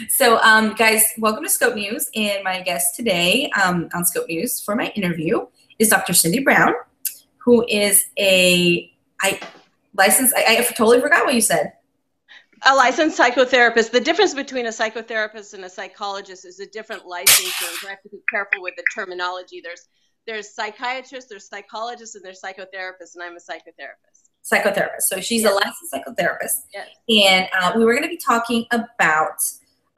So, guys, welcome to Scope News. And my guest today on Scope News for my interview is Dr. Cindy Brown, who is a licensed, I totally forgot what you said. A licensed psychotherapist. The difference between a psychotherapist and a psychologist is a different licensing. So I have to be careful with the terminology. There's psychiatrists, there's psychologists, and there's psychotherapists, and I'm a psychotherapist. Psychotherapist. So she's a licensed psychotherapist. Yes. And we were going to be talking about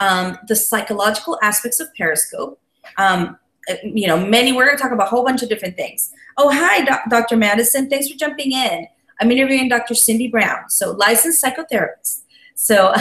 the psychological aspects of Periscope. We're going to talk about a whole bunch of different things. Oh, hi, Dr. Madison. Thanks for jumping in. I'm interviewing Dr. Cindy Brown, so licensed psychotherapist. So,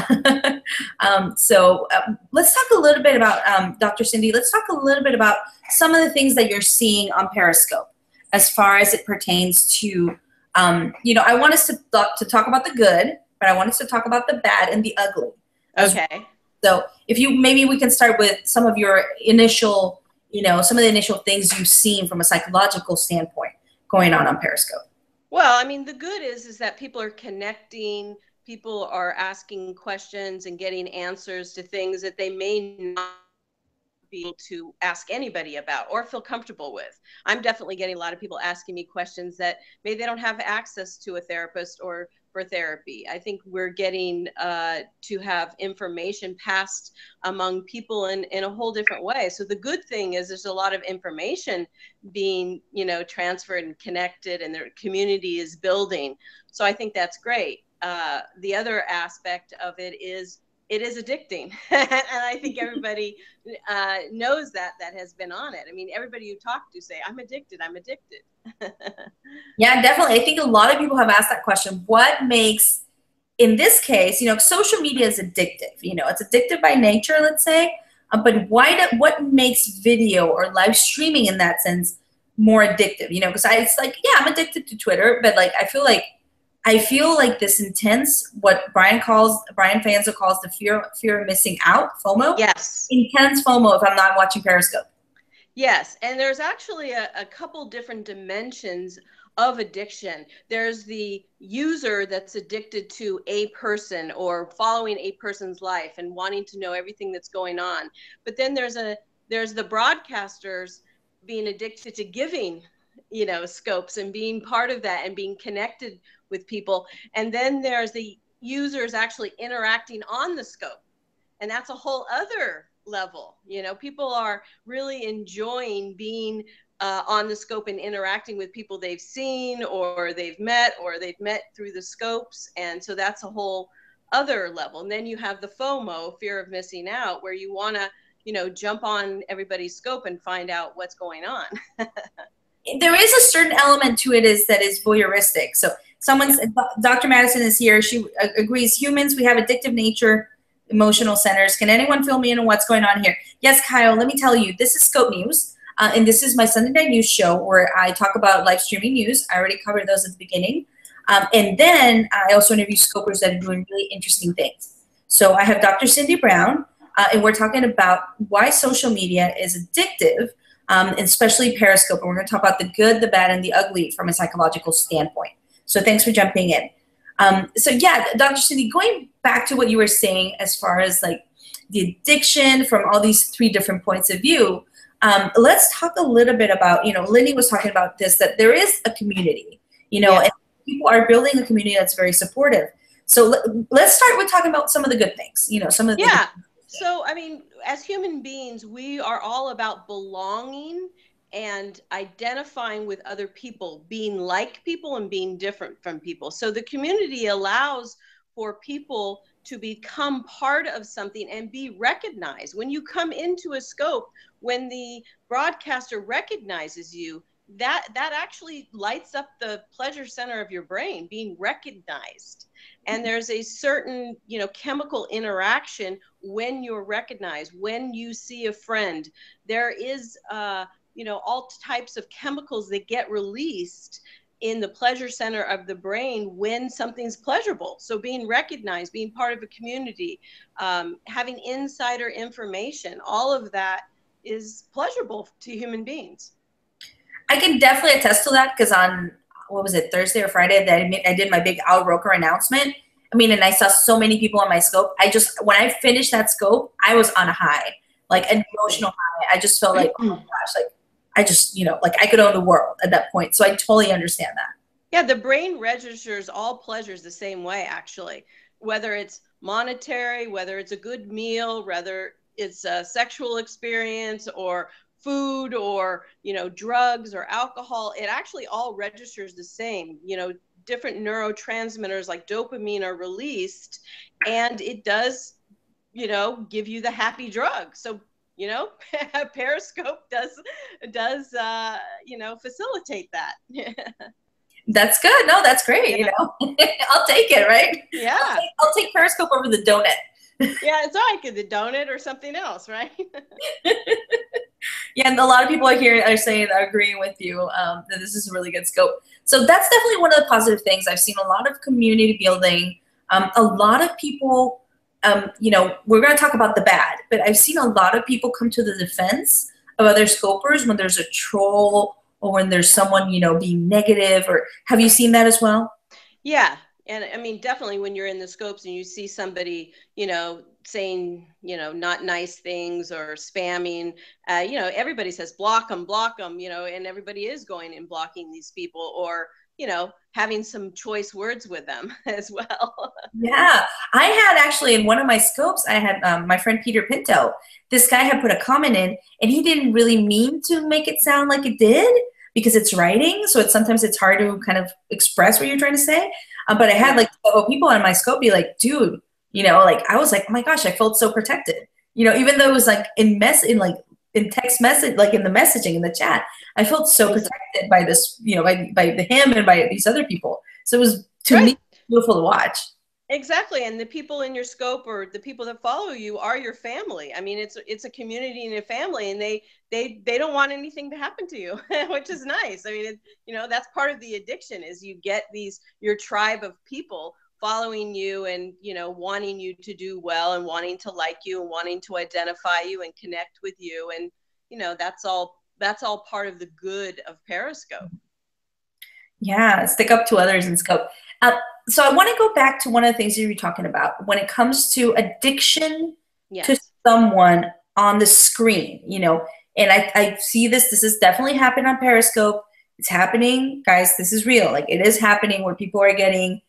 let's talk a little bit about Dr. Cindy. Let's talk a little bit about some of the things that you're seeing on Periscope as far as it pertains to, I want us to talk about the good, but I want us to talk about the bad and the ugly. Okay. So maybe we can start with some of your initial, some of the initial things you've seen from a psychological standpoint going on Periscope. Well, I mean, the good is that people are connecting. People are asking questions and getting answers to things that they may not be able to ask anybody about or feel comfortable with. I'm definitely getting a lot of people asking me questions that maybe they don't have access to a therapist or for therapy. I think we're getting to have information passed among people in a whole different way. So the good thing is there's a lot of information being, transferred and connected, and their community is building. So I think that's great. The other aspect of it is addicting. And I think everybody knows that has been on it. I mean, everybody you talk to say, I'm addicted. Yeah, definitely. I think a lot of people have asked that question. What makes, in this case, social media is addictive. It's addictive by nature, let's say. But what makes video or live streaming in that sense more addictive? Because it's like, yeah, I'm addicted to Twitter, but like I feel like this intense, what Brian Fanzo calls the fear of missing out, FOMO. Yes. Intense FOMO if I'm not watching Periscope. Yes, and there's actually a couple different dimensions of addiction. There's the user that's addicted to a person or following a person's life and wanting to know everything that's going on. But then there's the broadcasters being addicted to giving, scopes and being part of that and being connected with people. And then there's the users actually interacting on the scope. And that's a whole other level. People are really enjoying being on the scope and interacting with people they've seen or they've met through the scopes. And so that's a whole other level. And then you have the FOMO, fear of missing out, where you want to, jump on everybody's scope and find out what's going on. There is a certain element to it that is voyeuristic. So Dr. Madison is here. She agrees humans, we have addictive nature, emotional centers. Can anyone fill me in on what's going on here? Yes, Kyle, let me tell you, this is Scope News. And this is my Sunday night news show where I talk about live streaming news. I already covered those at the beginning. And then I also interview scopers that are doing really interesting things. So I have Dr. Cindy Brown, and we're talking about why social media is addictive, especially Periscope. And we're going to talk about the good, the bad, and the ugly from a psychological standpoint. So thanks for jumping in. Dr. Cindy, going back to what you were saying as far as like the addiction from all these three different points of view, let's talk a little bit about, Lindy was talking about this, that there is a community, and people are building a community that's very supportive. So let's start with talking about some of the good things, some of the So, I mean, as human beings, we are all about belonging and identifying with other people, being like people and being different from people. So the community allows for people to become part of something and be recognized. When you come into a scope, when the broadcaster recognizes you, that actually lights up the pleasure center of your brain, being recognized. And there's a certain, chemical interaction when you're recognized, when you see a friend. There is, all types of chemicals that get released in the pleasure center of the brain when something's pleasurable. So being recognized, being part of a community, having insider information, all of that is pleasurable to human beings. I can definitely attest to that because on, Thursday or Friday, that I did my big Al Roker announcement. I mean, and I saw so many people on my scope. When I finished that scope, I was on a high, like an emotional high. I just felt like, oh my gosh, like I just, like I could own the world at that point. So I totally understand that. Yeah, the brain registers all pleasures the same way, actually, whether it's monetary, whether it's a good meal, whether it's a sexual experience or food or, drugs or alcohol. It actually all registers the same. Different neurotransmitters like dopamine are released, and it does, give you the happy drug. So, Periscope does facilitate that. That's good. No, that's great. Yeah. I'll take it, right? Yeah. I'll take Periscope over the donut. Yeah, it's all right. The donut or something else, right? Yeah, and a lot of people here are saying, agreeing with you, that this is a really good scope. So that's definitely one of the positive things. I've seen a lot of community building. A lot of people, we're going to talk about the bad, but I've seen a lot of people come to the defense of other scopers when there's a troll or when there's someone, being negative. Or have you seen that as well? Yeah. And I mean, definitely when you're in the scopes and you see somebody, saying, not nice things or spamming, everybody says block them, and everybody is going and blocking these people, or, having some choice words with them as well. Yeah, I had actually in one of my scopes, I had my friend Peter Pinto. This guy had put a comment in, and he didn't really mean to make it sound like it did because it's writing, so sometimes it's hard to kind of express what you're trying to say. But I had like several people on my scope be like, dude, like I was like, oh my gosh, I felt so protected. Even though it was like in text message, like in the messaging in the chat, I felt so protected by this, by him and by these other people. So it was to me beautiful to watch. Exactly. And the people in your scope or the people that follow you are your family. I mean, it's a community and a family, and they don't want anything to happen to you, which is nice. I mean, that's part of the addiction is you get your tribe of people following you and, wanting you to do well and wanting to like you and wanting to identify you and connect with you. And, that's all part of the good of Periscope. Yeah. Stick up to others in scope. So I want to go back to one of the things you were talking about when it comes to addiction to someone on the screen, and I see this is definitely happened on Periscope. It's happening, guys. This is real. Like it is happening where people are getting,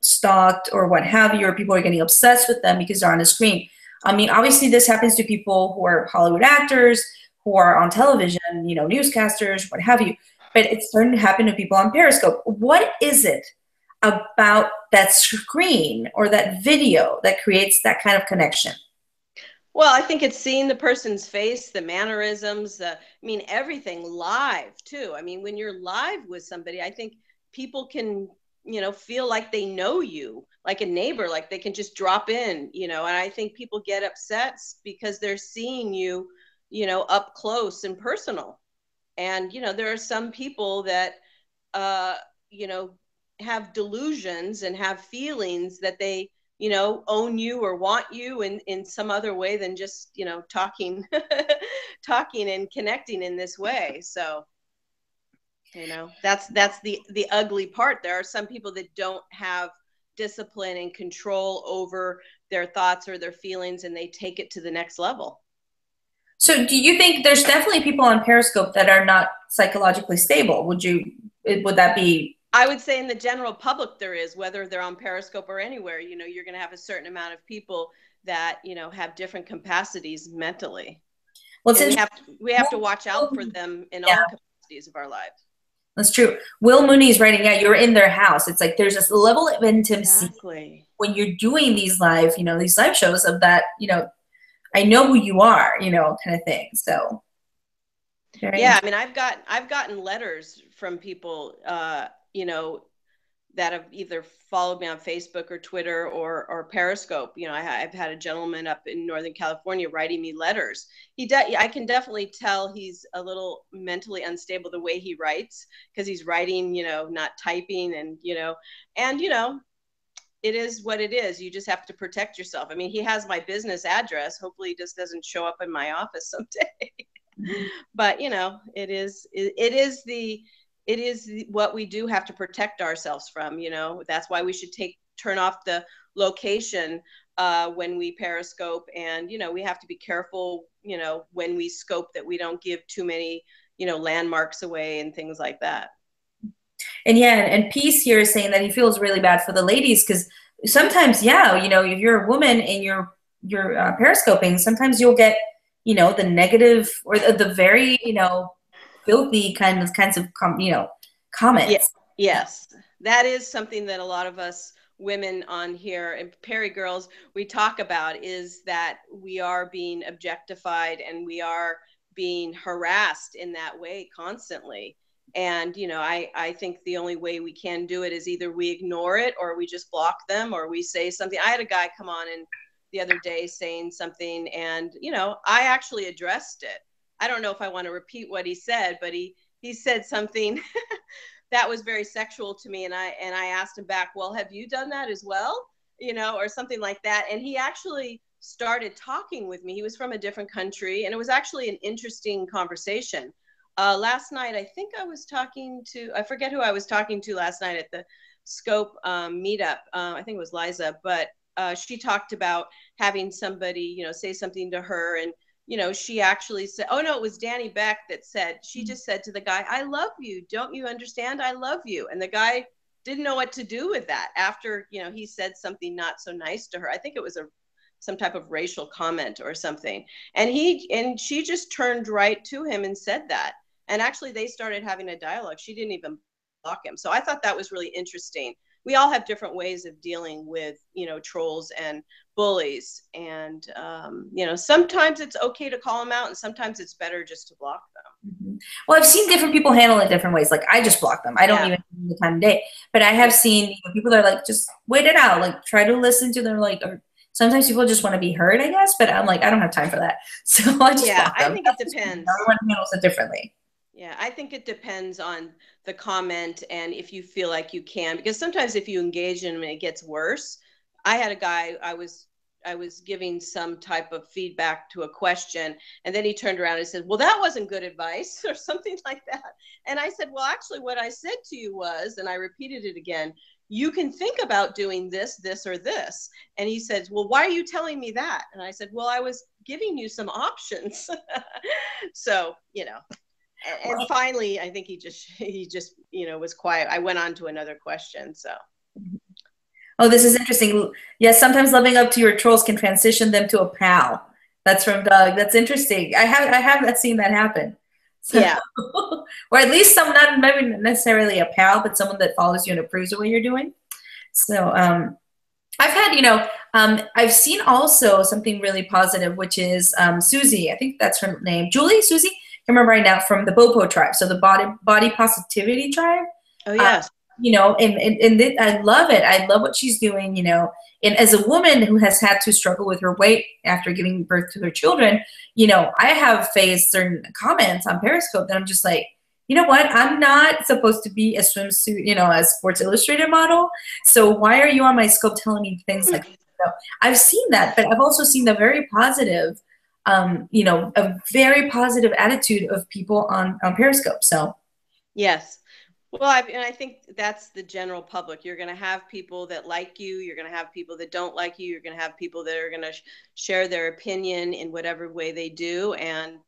stalked or what have you, or people are getting obsessed with them because they're on a screen. I mean, obviously this happens to people who are Hollywood actors, who are on television, newscasters, what have you, but it's starting to happen to people on Periscope. What is it about that screen or that video that creates that kind of connection? Well, I think it's seeing the person's face, the mannerisms, everything live too. I mean, when you're live with somebody, I think people can, feel like they know you, like a neighbor, like they can just drop in, and I think people get upset because they're seeing you, up close and personal. And, there are some people that, have delusions and have feelings that they, own you or want you in some other way than just, talking, talking and connecting in this way. So, that's the ugly part. There are some people that don't have discipline and control over their thoughts or their feelings, and they take it to the next level. So do you think there's definitely people on Periscope that are not psychologically stable? Would that be? I would say in the general public there is, whether they're on Periscope or anywhere, you're going to have a certain amount of people that, have different capacities mentally. Well, we have to watch out for them in all capacities of our lives. That's true. Will Mooney is writing, you're in their house. It's like there's this level of intimacy when you're doing these live, these live shows of that, I know who you are, kind of thing. So. Yeah. I mean, I've gotten letters from people, that have either followed me on Facebook or Twitter or Periscope. I've had a gentleman up in Northern California writing me letters. I can definitely tell he's a little mentally unstable the way he writes, because he's writing, not typing, and, it is what it is. You just have to protect yourself. I mean, he has my business address. Hopefully he just doesn't show up in my office someday. But, it is what we do have to protect ourselves from. That's why we should take turn off the location when we periscope, and we have to be careful when we scope that we don't give too many landmarks away and things like that. And yeah, and Peace here is saying that he feels really bad for the ladies because sometimes, yeah, if you're a woman and you're periscoping, sometimes you'll get the negative or the very filthy kinds of comments. Yes, that is something that a lot of us women on here and Perry Girls we talk about, is that we are being objectified and we are being harassed in that way constantly. And I think the only way we can do it is either we ignore it or we just block them or we say something. I had a guy come on and the other day saying something, and I actually addressed it. I don't know if I want to repeat what he said, but he said something that was very sexual to me, and I asked him back, well, have you done that as well, or something like that. And he actually started talking with me. He was from a different country, and it was actually an interesting conversation. Last night, I think I was talking to, I forget who I was talking to last night at the Scope meetup. I think it was Liza, but she talked about having somebody, say something to her, and she actually said, oh no, it was Danny Beck that said, she just said to the guy, I love you. Don't you understand? I love you. And the guy didn't know what to do with that after, he said something not so nice to her. I think it was some type of racial comment or something. And she just turned right to him and said that. And actually they started having a dialogue. She didn't even block him. So I thought that was really interesting. We all have different ways of dealing with, trolls and bullies. And, sometimes it's okay to call them out and sometimes it's better just to block them. Mm-hmm. Well, I've seen different people handle it different ways. Like I just block them. I don't even have the time of day, but I have seen people that are like, just wait it out. Like try to listen to them. Or sometimes people just want to be heard, I guess, but I'm like, I don't have time for that. So I just block them. I think it depends. Everyone handles it differently. Yeah, I think it depends on the comment and if you feel like you can, because sometimes if you engage in them, it gets worse. I had a guy, I was giving some type of feedback to a question, and then he turned around and said, well, that wasn't good advice or something like that. And I said, well, actually what I said to you was, and I repeated it again, you can think about doing this, this, or this. And he said, well, why are you telling me that? And I said, well, I was giving you some options. So, and finally, I think he just, was quiet. I went on to another question. So. Oh, this is interesting. Yes, sometimes living up to your trolls can transition them to a pal. That's from Doug. That's interesting. I haven't seen that happen. So, yeah. Or at least not maybe necessarily a pal, but someone that follows you and approves of what you're doing. So I've had, I've seen also something really positive, which is Susie. I think that's her name. Susie? I remember right now, from the Bopo tribe, so the body positivity tribe. Oh yes. And I love it. I love what she's doing. And as a woman who has had to struggle with her weight after giving birth to her children, I have faced certain comments on Periscope that I'm just like, you know what? I'm not supposed to be a swimsuit, a Sports Illustrated model. So why are you on my scope telling me things like that? I've seen that, but I've also seen the very positive. A very positive attitude of people on Periscope. So, yes. Well, I think that's the general public. You're going to have people that like you. You're going to have people that don't like you. You're going to have people that are going to share their opinion in whatever way they do. And,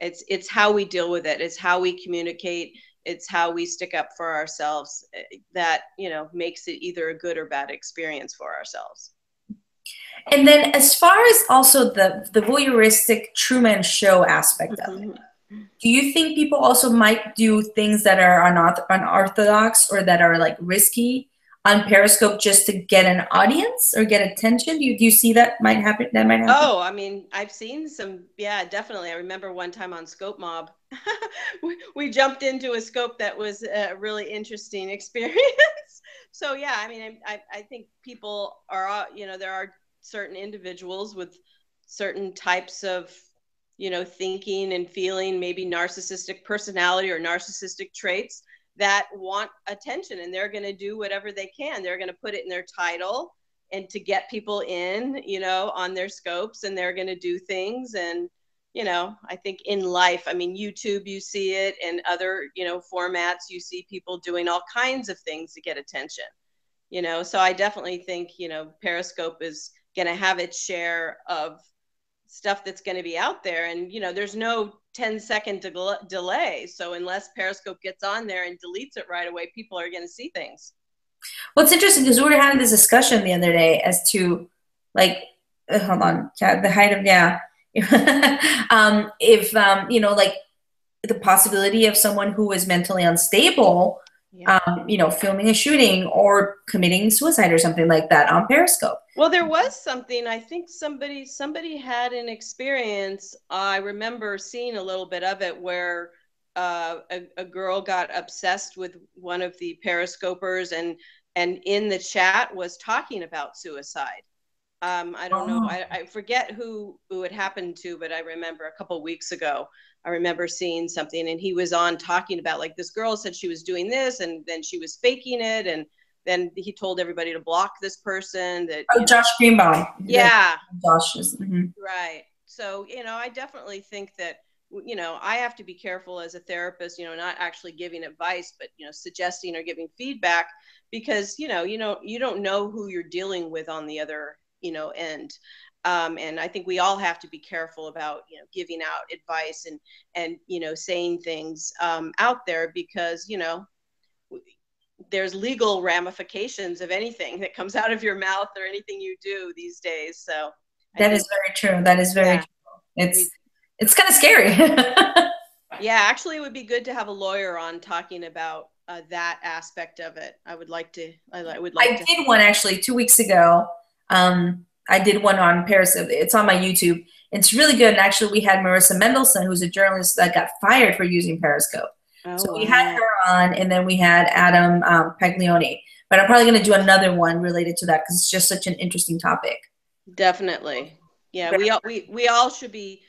it's how we deal with it. It's how we communicate. It's how we stick up for ourselves that, makes it either a good or bad experience for ourselves. And then as far as also the voyeuristic Truman Show aspect of it, do you think people also might do things that are unorthodox or that are like risky on Periscope just to get an audience or get attention? Do you see that might happen? Oh, I mean, I've seen some, yeah, definitely. I remember one time on Scope Mob, we jumped into a scope that was a really interesting experience. So yeah, I mean, I think people are, there are certain individuals with certain types of, thinking and feeling, maybe narcissistic personality or narcissistic traits that want attention, and they're going to do whatever they can. They're going to put it in their title and to get people in, on their scopes, and they're going to do things. And, I think in life, I mean, YouTube, you see it, and other, formats, you see people doing all kinds of things to get attention. So I definitely think, Periscope is going to have its share of stuff that's going to be out there. And, there's no 10-second delay. So unless Periscope gets on there and deletes it right away, people are going to see things. Well, it's interesting because we were having this discussion the other day as to, like, hold on, the height of, yeah. If, like the possibility of someone who is mentally unstable, Yeah. Filming a shooting or committing suicide or something like that on Periscope. Well, there was something, I think somebody had an experience. I remember seeing a little bit of it where a girl got obsessed with one of the Periscopers and in the chat was talking about suicide. I don't know. I forget who it happened to, but I remember a couple of weeks ago, I remember seeing something and he was on talking about, like, this girl said she was doing this and then she was faking it. And then he told everybody to block this person. Josh Greenbaum. Yeah. Josh is. Right. So, I definitely think that, I have to be careful as a therapist, not actually giving advice, but, suggesting or giving feedback because, you don't know who you're dealing with on the other end. And I think we all have to be careful about, giving out advice and saying things out there because, there's legal ramifications of anything that comes out of your mouth or anything you do these days. So that is very true. That is very true. It's kind of scary. Yeah, actually, it would be good to have a lawyer on talking about that aspect of it. I would like to. I did one actually 2 weeks ago. I did one on Periscope. It's on my YouTube. It's really good. And actually, we had Marissa Mendelson, who's a journalist that got fired for using Periscope. So we had her on, and then we had Adam Paglioni. But I'm probably going to do another one related to that because it's just such an interesting topic. Definitely, yeah. We all should be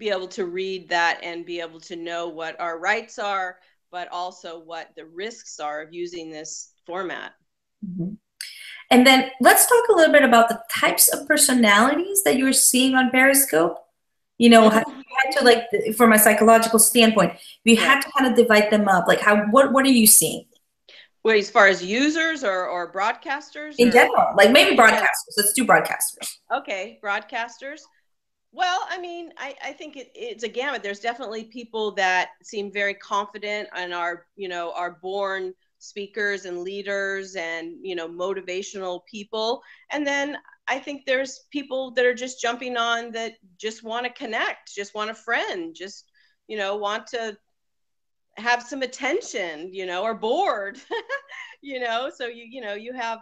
able to read that and be able to know what our rights are, but also what the risks are of using this format. Mm-hmm. And then let's talk a little bit about the types of personalities that you're seeing on Periscope. How you had to, like, from a psychological standpoint, you had to kind of divide them up. Like, what are you seeing? Wait, as far as users or broadcasters? In general, like maybe broadcasters. Let's do broadcasters. Okay, broadcasters. Well, I mean, I think it's a gamut. There's definitely people that seem very confident and are born speakers and leaders and, motivational people. And then I think there's people that are just jumping on that just want to connect, just want a friend, just, want to have some attention, or bored, so you have,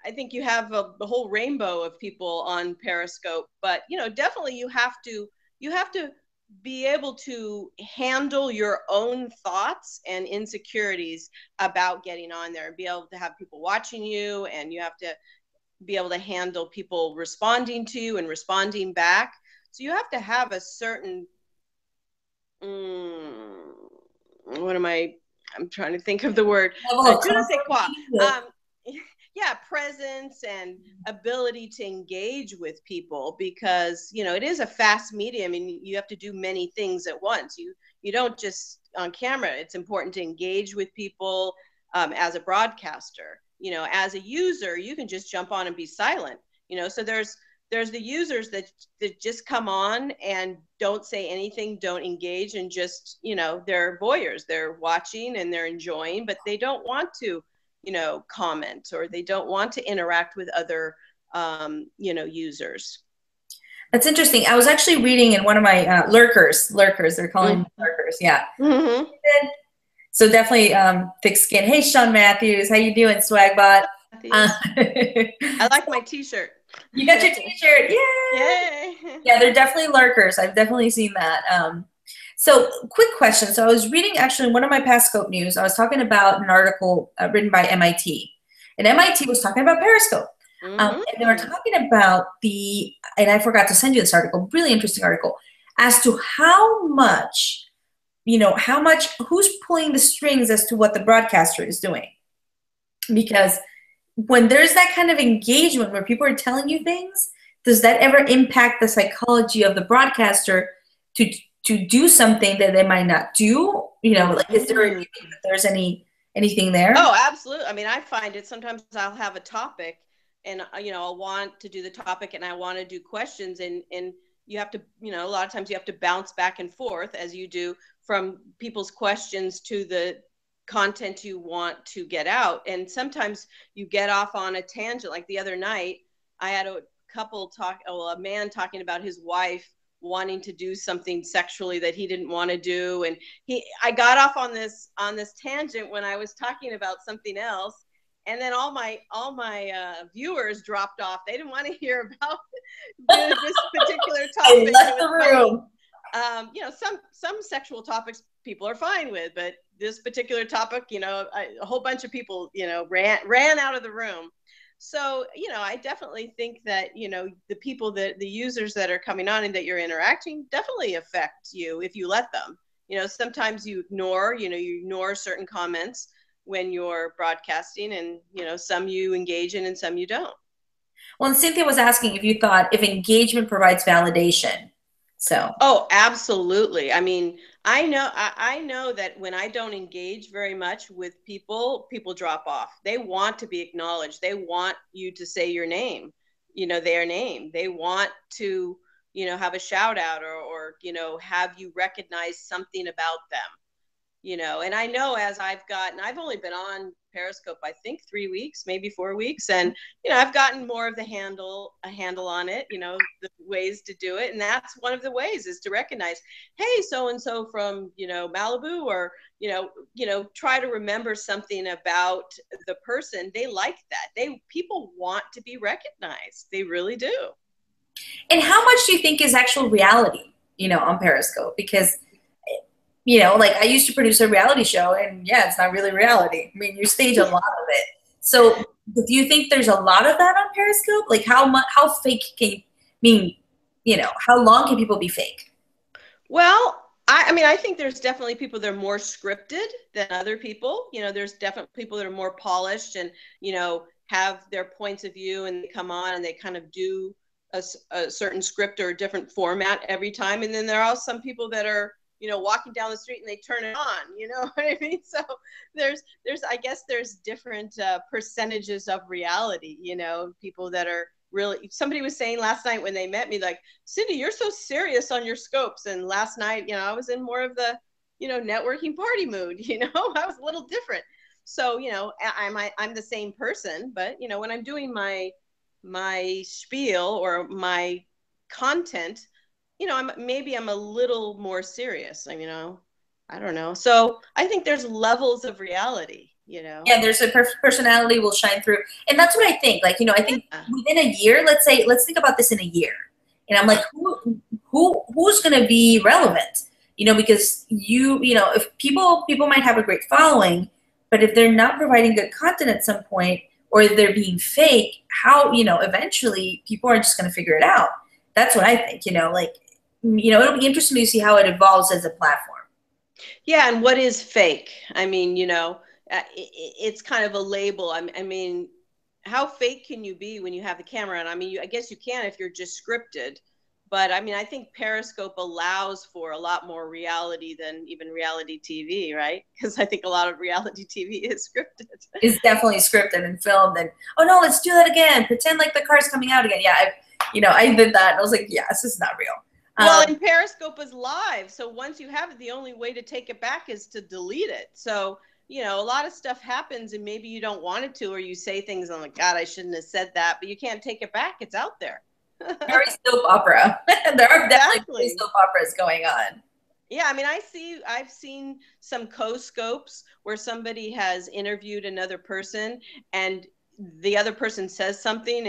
I think you have the whole rainbow of people on Periscope, but, definitely you have to be able to handle your own thoughts and insecurities about getting on there and be able to have people watching you, and you have to be able to handle people responding to you and responding back. So you have to have a certain, I'm trying to think of the word. Presence and ability to engage with people because, it is a fast medium and you have to do many things at once. You don't just on camera. It's important to engage with people as a broadcaster. As a user, you can just jump on and be silent. So there's the users that just come on and don't say anything, don't engage, and just, they're voyeurs. They're watching and they're enjoying, but they don't want to comment or they don't want to interact with other, users. That's interesting. I was actually reading in one of my lurkers, they're calling them lurkers. Yeah. Mm-hmm. So definitely thick skin. Hey, Sean Matthews, how you doing, Swagbot? I like my t-shirt. You got your t-shirt. Yay! Yeah, they're definitely lurkers. I've definitely seen that. So quick question. So I was reading actually in one of my Periscope news, I was talking about an article written by MIT. And MIT was talking about Periscope. Mm-hmm. And they were talking about and I forgot to send you this article, really interesting article, as to how much, who's pulling the strings as to what the broadcaster is doing. Because when there's that kind of engagement where people are telling you things, does that ever impact the psychology of the broadcaster to do something that they might not do? Like, is there there's any Anything there? Oh, absolutely. I mean, I find it sometimes I'll have a topic and, I'll want to do the topic and I want to do questions and you have to, a lot of times you have to bounce back and forth as you do from people's questions to the content you want to get out. And sometimes you get off on a tangent. Like the other night, I had a man talking about his wife wanting to do something sexually that he didn't want to do, and I got off on this tangent when I was talking about something else, and then all my viewers dropped off. They didn't want to hear about this particular topic. I left the room. Some sexual topics people are fine with, but this particular topic, a whole bunch of people, ran out of the room. So, I definitely think that, the people the users that are coming on and that you're interacting definitely affect you if you let them. Sometimes you ignore certain comments when you're broadcasting, and, some you engage in and some you don't. Well, and Cynthia was asking if you thought if engagement provides validation. So. Oh, absolutely. I mean, I know that when I don't engage very much with people drop off. They want to be acknowledged. They want you to say your name, their name. They want to, have a shout out or have you recognize something about them, and I know as I've only been on Periscope, I think 3 weeks, maybe 4 weeks. And, I've gotten more of a handle on it, the ways to do it. And that's one of the ways is to recognize, hey, so-and-so from, Malibu, or, try to remember something about the person. They like that. People want to be recognized. They really do. And how much do you think is actual reality, on Periscope? Because like I used to produce a reality show, and yeah, it's not really reality. I mean, you stage a lot of it. So do you think there's a lot of that on Periscope? Like how fake can how long can people be fake? Well, I think there's definitely people that are more scripted than other people. There's definitely people that are more polished and, have their points of view, and they come on and they kind of do a certain script or a different format every time. And then there are some people that are, walking down the street and they turn it on, you know what I mean? So I guess there's different percentages of reality, people that are really, somebody was saying last night when they met me, like, Cindy, you're so serious on your scopes. And last night, I was in more of the, networking party mood, I was a little different. So, I'm the same person, but, when I'm doing my spiel or my content, I'm a little more serious. I don't know. So I think there's levels of reality, Yeah, there's a personality will shine through. And that's what I think. Like, I think within a year, let's think about this in a year. And I'm like, who's going to be relevant? Because if people might have a great following, but if they're not providing good content at some point, or they're being fake, how, eventually people are just going to figure it out. That's what I think, it'll be interesting to see how it evolves as a platform. Yeah. And what is fake? It's kind of a label. How fake can you be when you have the camera on? I guess you can if you're just scripted, but I think Periscope allows for a lot more reality than even reality TV, right? Because I think a lot of reality TV is scripted. It's definitely scripted and filmed, and oh no, let's do that again. Pretend like the car's coming out again. Yeah, I did that, and I was like, yeah, this is not real. Well, and Periscope is live, so once you have it, the only way to take it back is to delete it. So, a lot of stuff happens, and maybe you don't want it to, or you say things, I'm like, God, I shouldn't have said that, but you can't take it back. It's out there. Very soap opera. There are definitely soap operas going on. Yeah, I've seen some co-scopes where somebody has interviewed another person, and the other person says something,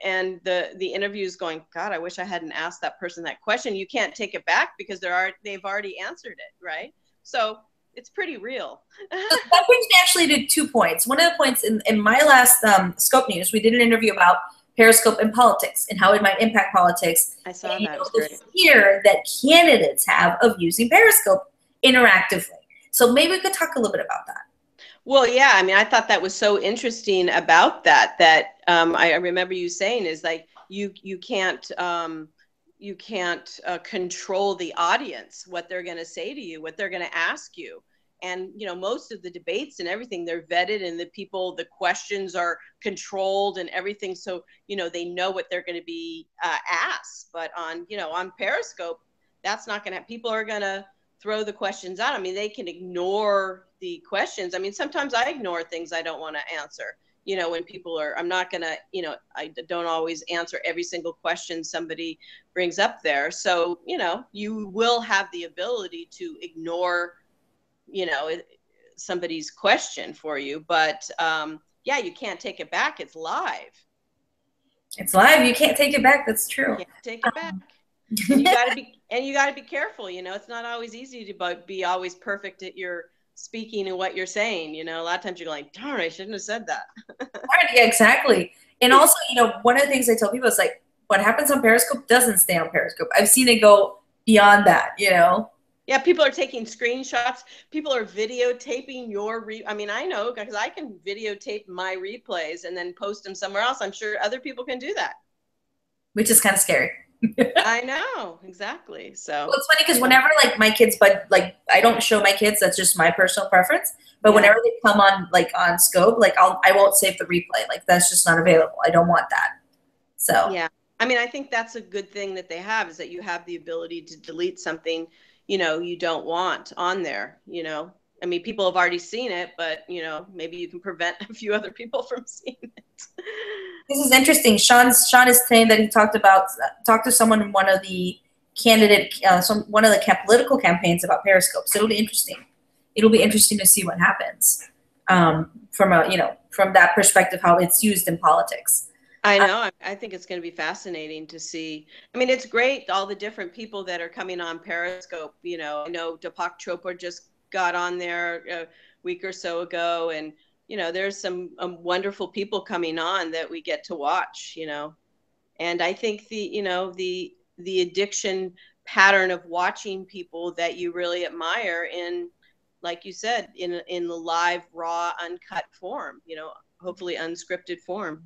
and the interview is going, God, I wish I hadn't asked that person that question. You can't take it back because they've already answered it, right? So it's pretty real. That brings me actually to 2 points. One of the points in my last Scope News, we did an interview about Periscope and politics and how it might impact politics. I saw that. The fear that candidates have of using Periscope interactively. So maybe we could talk a little bit about that. Well, yeah, I thought that was so interesting about that I remember you saying is like you can't control the audience, what they're going to say to you, what they're going to ask you. And, you know, most of the debates and everything, they're vetted, and the questions are controlled and everything. So, you know, they know what they're going to be asked. But on, you know, on Periscope, that's not going to, people are going to throw the questions out. I mean, they can ignore the questions. I mean, sometimes I ignore things I don't want to answer. You know, when people are, I'm not going to, you know, I don't always answer every single question somebody brings up there. So, you know, you will have the ability to ignore, you know, somebody's question for you. But yeah, you can't take it back. It's live. It's live. You can't take it back. That's true. You can't take it back. And you got to be careful. You know, it's not always easy to be always perfect at your speaking and what you're saying. You know, a lot of times you're like, darn, I shouldn't have said that. Right, yeah, exactly. And also, you know, one of the things I tell people is like, what happens on Periscope doesn't stay on Periscope. I've seen it go beyond that, you know? Yeah, people are taking screenshots. People are videotaping your I mean, I know because I can videotape my replays and then post them somewhere else. I'm sure other people can do that. Which is kind of scary. I know, exactly. So well, it's funny because whenever like my kids, but like I don't show my kids, that's just my personal preference. But whenever they come on like on Scope, like I won't save the replay. Like that's just not available. I don't want that. So yeah, I mean, I think that's a good thing that they have, is that you have the ability to delete something, you know, you don't want on there. You know, I mean, people have already seen it, but you know, maybe you can prevent a few other people from seeing it. This is interesting. Sean is saying that he talked to someone in one of the one of the political campaigns about Periscope. So it'll be interesting. It'll be interesting to see what happens from that perspective, how it's used in politics. I know. I think it's going to be fascinating to see. I mean, it's great, all the different people that are coming on Periscope. You know, I know Deepak Chopra just got on there a week or so ago, and you know, there's some wonderful people coming on that we get to watch, you know. And I think the addiction pattern of watching people that you really admire in, like you said, in the live, raw, uncut form, you know, hopefully unscripted form.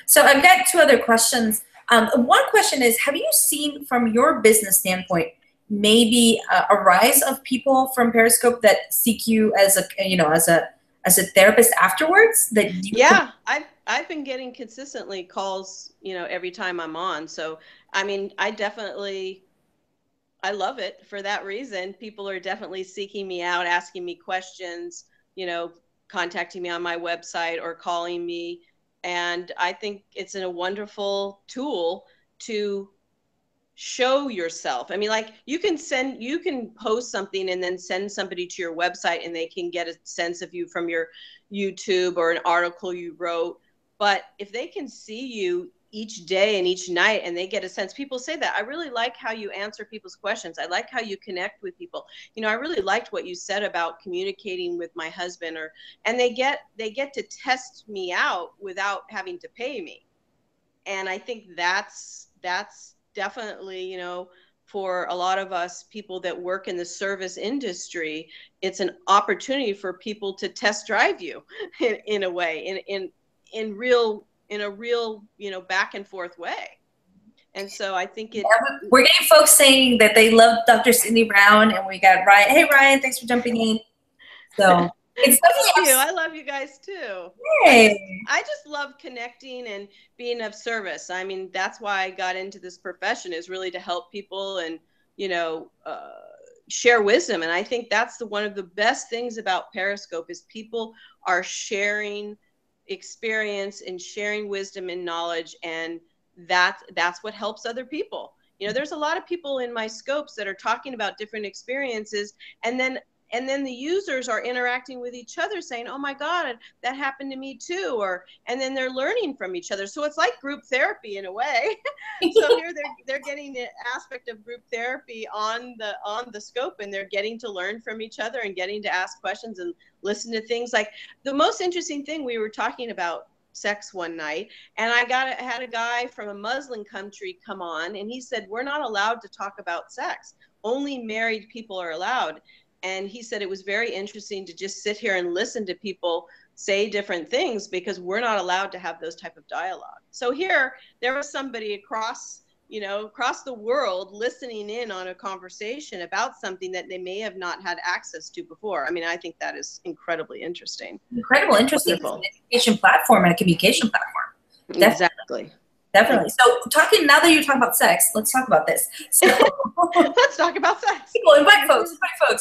So I've got two other questions. One question is, have you seen from your business standpoint, maybe a rise of people from Periscope that seek you as a therapist afterwards? I've been getting consistently calls, you know, every time I'm on. So, I mean, I love it for that reason. People are definitely seeking me out, asking me questions, you know, contacting me on my website or calling me. And I think it's a wonderful tool to show yourself. I mean, like you can post something and then send somebody to your website and they can get a sense of you from your YouTube or an article you wrote. But if they can see you each day and each night and they get a sense, people say that, I really like how you answer people's questions. I like how you connect with people. You know, I really liked what you said about communicating with my husband, and they get to test me out without having to pay me. And I think that's definitely, you know, for a lot of us people that work in the service industry, it's an opportunity for people to test drive you in a way, in a real, you know, back and forth way. And so I think we're getting folks saying that they love Dr. Cindy Brown, and we got Ryan. Hey Ryan, thanks for jumping in. So it's I love you guys too. Hey. I just love connecting and being of service. I mean, that's why I got into this profession, is really to help people and, you know, share wisdom. And I think that's one of the best things about Periscope, is people are sharing experience and sharing wisdom and knowledge, and that's what helps other people. You know, there's a lot of people in my scopes that are talking about different experiences, and then the users are interacting with each other saying, oh my God, that happened to me too. And then they're learning from each other. So it's like group therapy in a way. So here they're getting the aspect of group therapy on the scope, and they're getting to learn from each other and getting to ask questions and listen to things. Like the most interesting thing, we were talking about sex one night, and I had a guy from a Muslim country come on, and he said, we're not allowed to talk about sex. Only married people are allowed. And he said it was very interesting to just sit here and listen to people say different things, because we're not allowed to have those type of dialogue. So here, there was somebody across you know, across the world listening in on a conversation about something that they may have not had access to before. I mean, I think that is incredibly interesting. Incredible, interesting. It's an education platform and a communication platform. Exactly. Definitely. So talking, now that you're talking about sex, let's talk about this. So let's talk about sex. People, invite folks.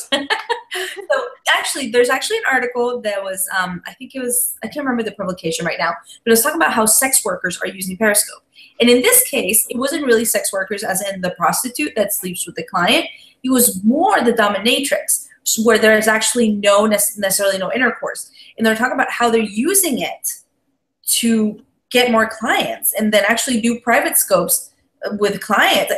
So actually, there's actually an article that was, I think it was, I can't remember the publication right now, but it was talking about how sex workers are using Periscope. And in this case, it wasn't really sex workers as in the prostitute that sleeps with the client. It was more the dominatrix, where there's actually necessarily no intercourse. And they're talking about how they're using it to get more clients and then actually do private scopes with clients.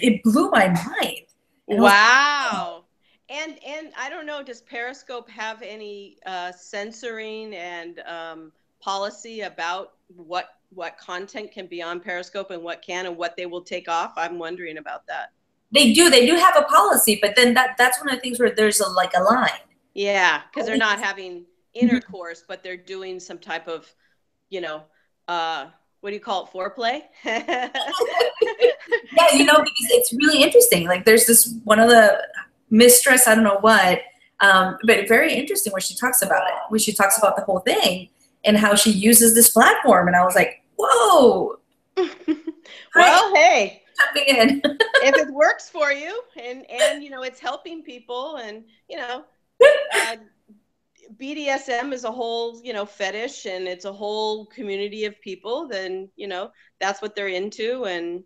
It blew my mind. Wow. And I don't know, does Periscope have any censoring and policy about what content can be on Periscope and what can and what they will take off? I'm wondering about that. They do have a policy, but then that's one of the things where there's a line. Yeah, because they're not having intercourse, but they're doing some type of, you know, what do you call it, foreplay? Yeah, you know, because it's really interesting. Like there's this one of the mistress, I don't know what, but very interesting where she talks about it, where she talks about the whole thing and how she uses this platform. And I was like, whoa. Well, hey. Jumping in. If it works for you and you know, it's helping people and, you know, BDSM is a whole, you know, fetish and it's a whole community of people, then, you know, that's what they're into and,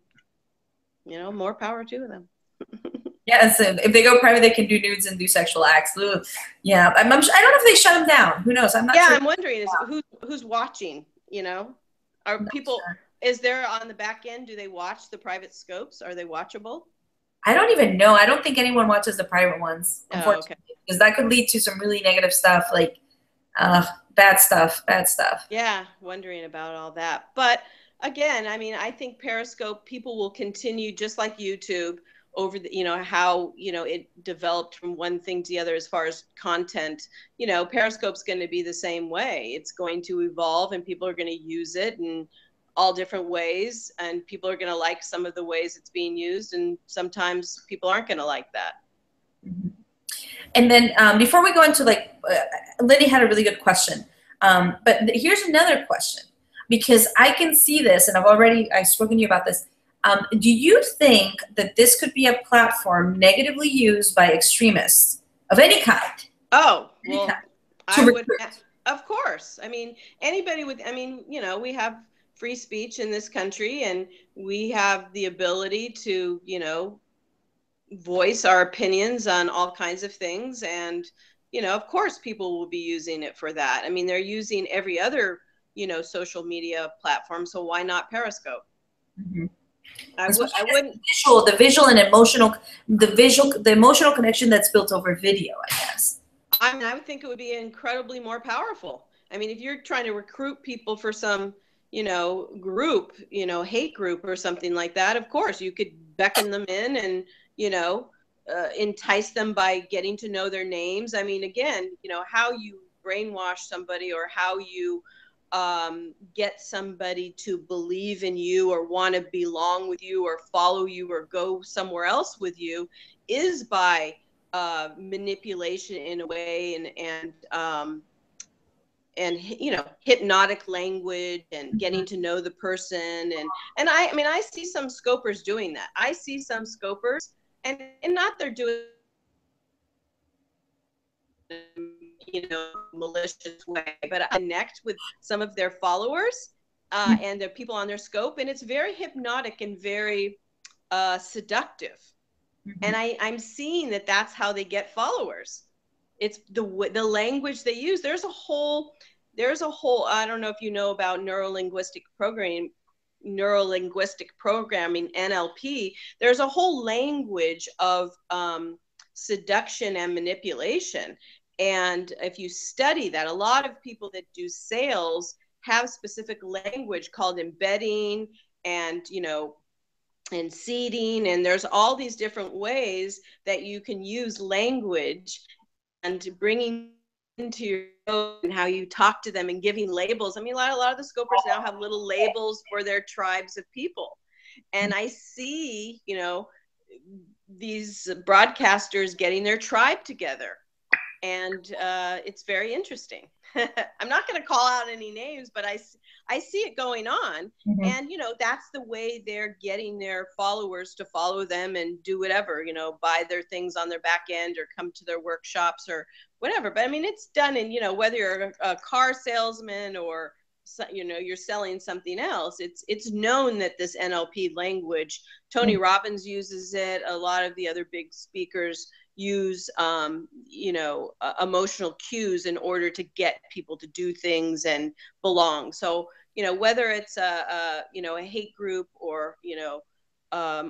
you know, more power to them. Yes, and if they go private, they can do nudes and do sexual acts. Ugh. Yeah, I don't know if they shut them down. Who knows? I'm not sure. I'm wondering who's watching, you know? Are people, sure. Is there on the back end, do they watch the private scopes? Are they watchable? I don't even know. I don't think anyone watches the private ones, unfortunately, because that could lead to some really negative stuff, like bad stuff. Yeah, wondering about all that. But again, I mean, I think Periscope, people will continue just like YouTube over the, you know, how, you know, it developed from one thing to the other as far as content. You know, Periscope's going to be the same way. It's going to evolve and people are going to use it in all different ways, and people are going to like some of the ways it's being used, and sometimes people aren't going to like that. Mm-hmm. And then before we go into Liddy had a really good question, but here's another question, because I can see this, and I've spoken to you about this. Do you think that this could be a platform negatively used by extremists of any kind? Oh, well, I would, of course. I mean, anybody with, I mean, you know, we have free speech in this country and we have the ability to, you know, voice our opinions on all kinds of things. And, you know, of course people will be using it for that. I mean, they're using every other, you know, social media platform. So why not Periscope? Mm-hmm. I wouldn't. The visual and emotional, the emotional connection that's built over video, I guess. I mean, I would think it would be incredibly more powerful. I mean, if you're trying to recruit people for some, you know, group, you know, hate group or something like that, of course you could beckon them in and, you know, entice them by getting to know their names. I mean, again, you know, how you brainwash somebody or how you get somebody to believe in you or want to belong with you or follow you or go somewhere else with you is by manipulation in a way and you know, hypnotic language and getting to know the person. And I mean, I see some scopers doing that. I see some scopers and not they're doing, you know, malicious way, but I connect with some of their followers and the people on their scope, and it's very hypnotic and very seductive. Mm-hmm. And I'm seeing that that's how they get followers. It's the language they use. There's a whole, I don't know if you know about neurolinguistic programming, NLP. There's a whole language of seduction and manipulation. And if you study that, a lot of people that do sales have specific language called embedding and, you know, and seeding. And there's all these different ways that you can use language and bringing into your and how you talk to them and giving labels. I mean, a lot of the scopers now have little labels for their tribes of people. And I see, you know, these broadcasters getting their tribe together. And it's very interesting. I'm not going to call out any names, but I see it going on. Mm-hmm. And, you know, that's the way they're getting their followers to follow them and do whatever, you know, buy their things on their back end or come to their workshops or whatever. But I mean, it's done in, you know, whether you're a car salesman or, you know, you're selling something else, it's known that this NLP language, Tony Mm-hmm. Robbins uses it. A lot of the other big speakers use, you know, emotional cues in order to get people to do things and belong. So, you know, whether it's you know, a hate group or, you know,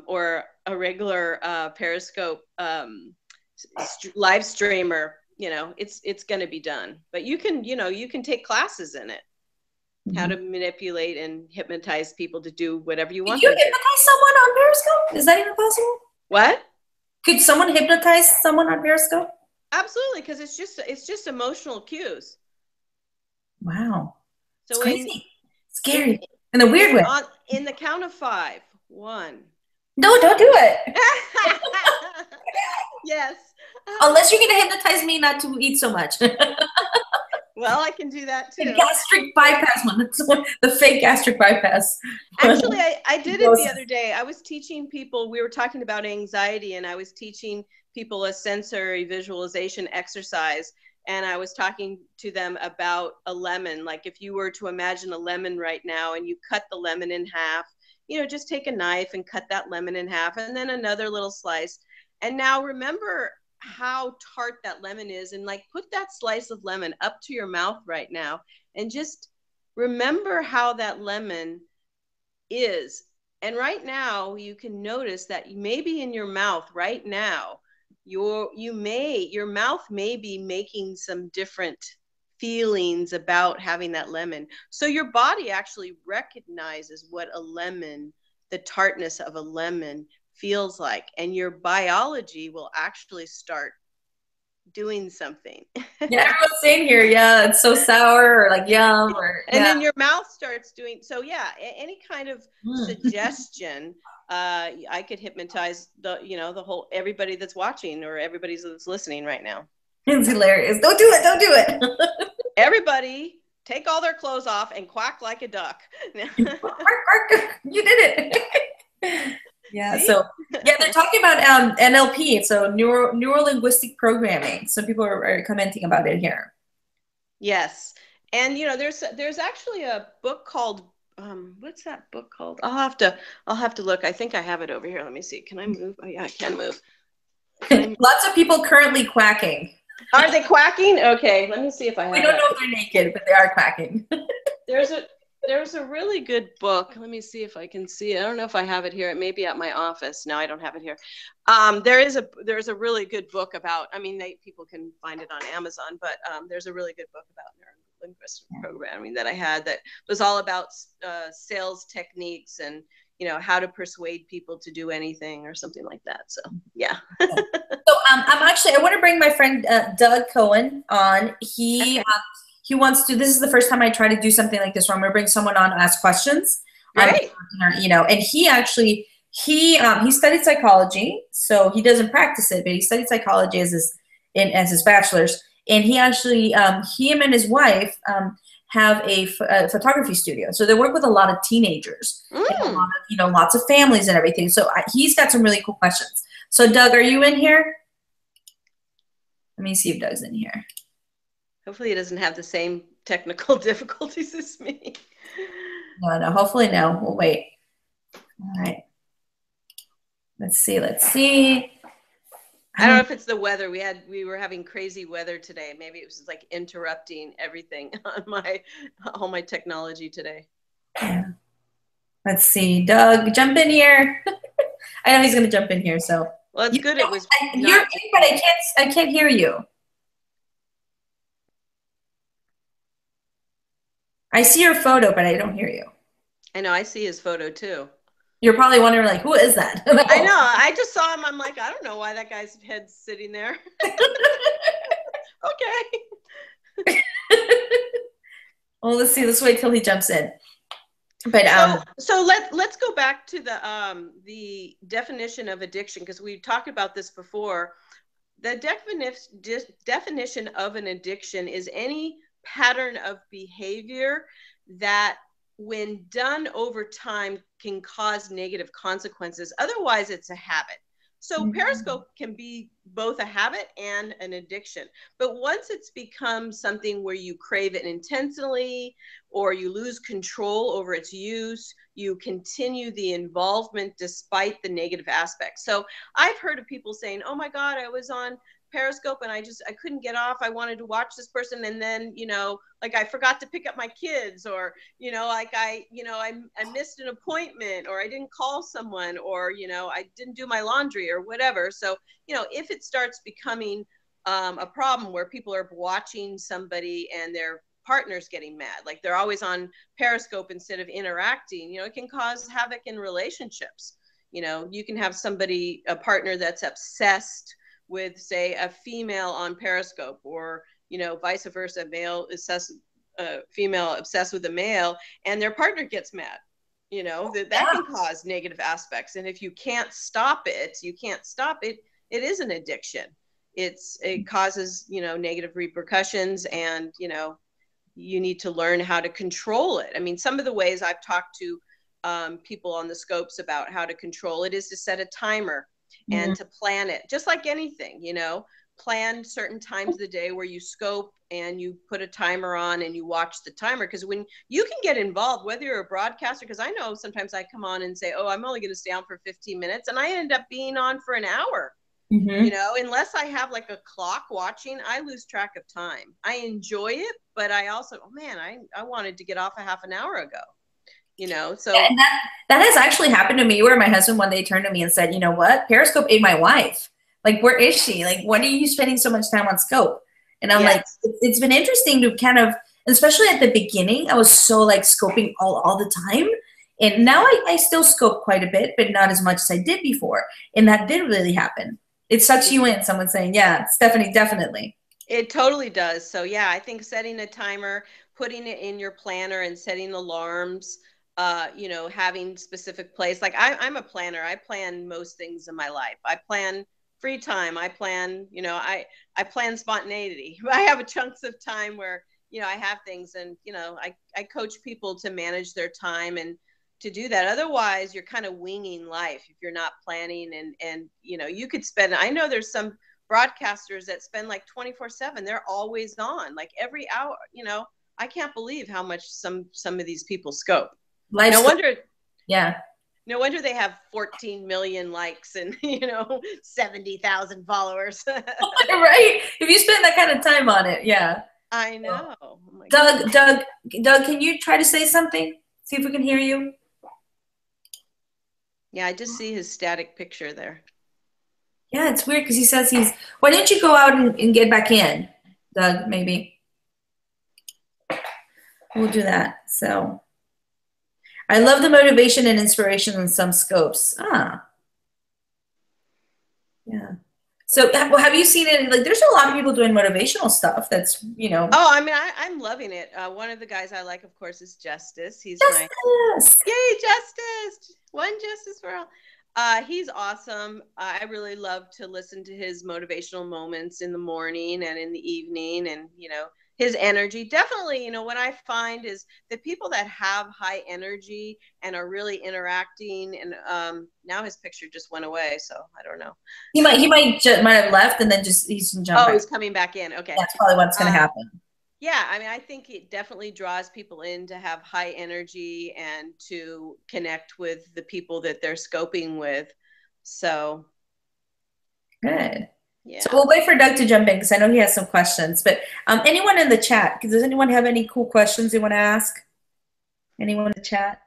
or a regular Periscope live streamer, you know, it's going to be done. But you can, you know, you can take classes in it, how to manipulate and hypnotize people to do whatever you want. Could you hypnotize someone on Periscope? Is that even possible? What? Could someone hypnotize someone on Periscope? Absolutely, because it's just emotional cues. Wow. So it's crazy. Scary. In a weird way. In the count of 5. 1. No, don't do it. Yes. Unless you're going to hypnotize me not to eat so much. Well, I can do that too. The gastric bypass one. The fake gastric bypass. Actually, I did it the other day. I was teaching people, we were talking about anxiety, and I was teaching people a sensory visualization exercise. And I was talking to them about a lemon. Like if you were to imagine a lemon right now and you cut the lemon in half, you know, just take a knife and cut that lemon in half and then another little slice. And now remember how tart that lemon is, and like put that slice of lemon up to your mouth right now and just remember how that lemon is. And right now you can notice that maybe in your mouth right now, your mouth may be making some different feelings about having that lemon. So your body actually recognizes what a lemon, the tartness of a lemon feels like, and your biology will actually start doing something. Yeah, everyone's saying here, yeah, it's so sour or like yum or and then your mouth starts doing so. Yeah, any kind of suggestion, I could hypnotize the, you know, the whole, everybody that's watching or everybody that's listening right now. It's hilarious. Don't do it. Don't do it. Everybody take all their clothes off and quack like a duck. You did it. Yeah. See? So yeah, they're talking about NLP, so neuro-linguistic programming. Some people are commenting about it here. Yes, and you know, there's actually a book called what's that book called? I'll have to look. I think I have it over here. Let me see. Can I move? Oh yeah, I can move. Lots of people currently quacking. Are they quacking? Okay, let me see if I have it. We don't know if they're naked, but they are quacking. There's a really good book. Let me see if I can see it. I don't know if I have it here. It may be at my office. No, I don't have it here. There's a really good book about, I mean, people can find it on Amazon, but there's a really good book about neuro-linguistic programming that I had that was all about sales techniques and, you know, how to persuade people to do anything or something like that. So, yeah. So I want to bring my friend Doug Cohen on. He wants to, this is the first time I try to do something like this where I'm going to bring someone on to ask questions. Right. You know, and he actually, he studied psychology, so he doesn't practice it, but he studied psychology as his bachelor's. And he actually, him and his wife have a photography studio. So they work with a lot of teenagers, and a lot of, you know, lots of families and everything. So he's got some really cool questions. So Doug, are you in here? Let me see if Doug's in here. Hopefully he doesn't have the same technical difficulties as me. No, hopefully no. We'll wait. All right. Let's see. I don't know if it's the weather. We were having crazy weather today. Maybe it was like interrupting everything on all my technology today. Yeah. Let's see. Doug, jump in here. I know he's going to jump in here. So. Well, it's good. It was. You're in, but I can't hear you. I see your photo, but I don't hear you. I know. I see his photo too. You're probably wondering, like, who is that? I know. I just saw him. I'm like, I don't know why that guy's head's sitting there. Okay. Well, let's see. Let's wait till he jumps in. But so let's go back to the definition of addiction, because we talked about this before. The definition of an addiction is any pattern of behavior that, when done over time, can cause negative consequences. Otherwise, it's a habit. So Periscope can be both a habit and an addiction. But once it's become something where you crave it intentionally, or you lose control over its use, you continue the involvement despite the negative aspects. So I've heard of people saying, oh my God, I was on Periscope and I couldn't get off. I wanted to watch this person, and then, like, I forgot to pick up my kids, or, like I missed an appointment, or I didn't call someone, or, I didn't do my laundry or whatever. So, if it starts becoming a problem where people are watching somebody and their partner's getting mad, like they're always on Periscope instead of interacting, it can cause havoc in relationships. You can have a partner that's obsessed with, say, a female on Periscope, or, vice versa, female obsessed with a male, and their partner gets mad. That can cause negative aspects. And if you can't stop it, it is an addiction. It causes, negative repercussions, and, you need to learn how to control it. I mean, some of the ways I've talked to people on the scopes about how to control it is to set a timer and to plan it, just like anything, plan certain times of the day where you scope and you put a timer on and you watch the timer. Because when you can get involved, whether you're a broadcaster, because I know sometimes I come on and say, oh, I'm only going to stay on for 15 minutes, and I end up being on for an hour. Unless I have like a clock watching, I lose track of time. I enjoy it, but I also, I wanted to get off a half an hour ago. So and that has actually happened to me, where my husband one day turned to me and said, you know what, Periscope ate my wife. Like, where is she? Like, what are you spending so much time on Scope? And I'm like, it's been interesting to kind of, especially at the beginning, I was so like scoping all the time. And now I still scope quite a bit, but not as much as I did before. And that did really happen. It sucks you in, someone saying, yeah, Stephanie, definitely. It totally does. So yeah, I think setting a timer, putting it in your planner, and setting alarms, having specific place. Like I'm a planner. I plan most things in my life. I plan free time. I plan, I plan spontaneity. I have chunks of time where, I have things, and, I coach people to manage their time and to do that. Otherwise, you're kind of winging life if you're not planning, and you could spend, I know there's some broadcasters that spend like 24/7. They're always on, like every hour. I can't believe how much some of these people scope. No wonder they have 14 million likes and 70,000 followers. Right? If you spend that kind of time on it, yeah. I know. Oh Doug, can you try to say something? See if we can hear you. Yeah, I just see his static picture there. Yeah, it's weird because he says why don't you go out and get back in, Doug, maybe. We'll do that. So I love the motivation and inspiration in some scopes. Yeah. So have you seen it? Like, there's a lot of people doing motivational stuff that's, Oh, I mean, I'm loving it. One of the guys I like, of course, is Justice. He's Yay, Justice! One justice for all. He's awesome. I really love to listen to his motivational moments in the morning and in the evening, and, his energy. Definitely, what I find is the people that have high energy and are really interacting, and now his picture just went away, so I don't know. He might have left and then he's jumping. Oh, he's coming back in. Okay. That's probably what's going to happen. Yeah, I mean, I think it definitely draws people in to have high energy and to connect with the people that they're scoping with. So good. Yeah. So we'll wait for Doug to jump in because I know he has some questions. But anyone in the chat, does anyone have any cool questions they want to ask? Anyone in the chat?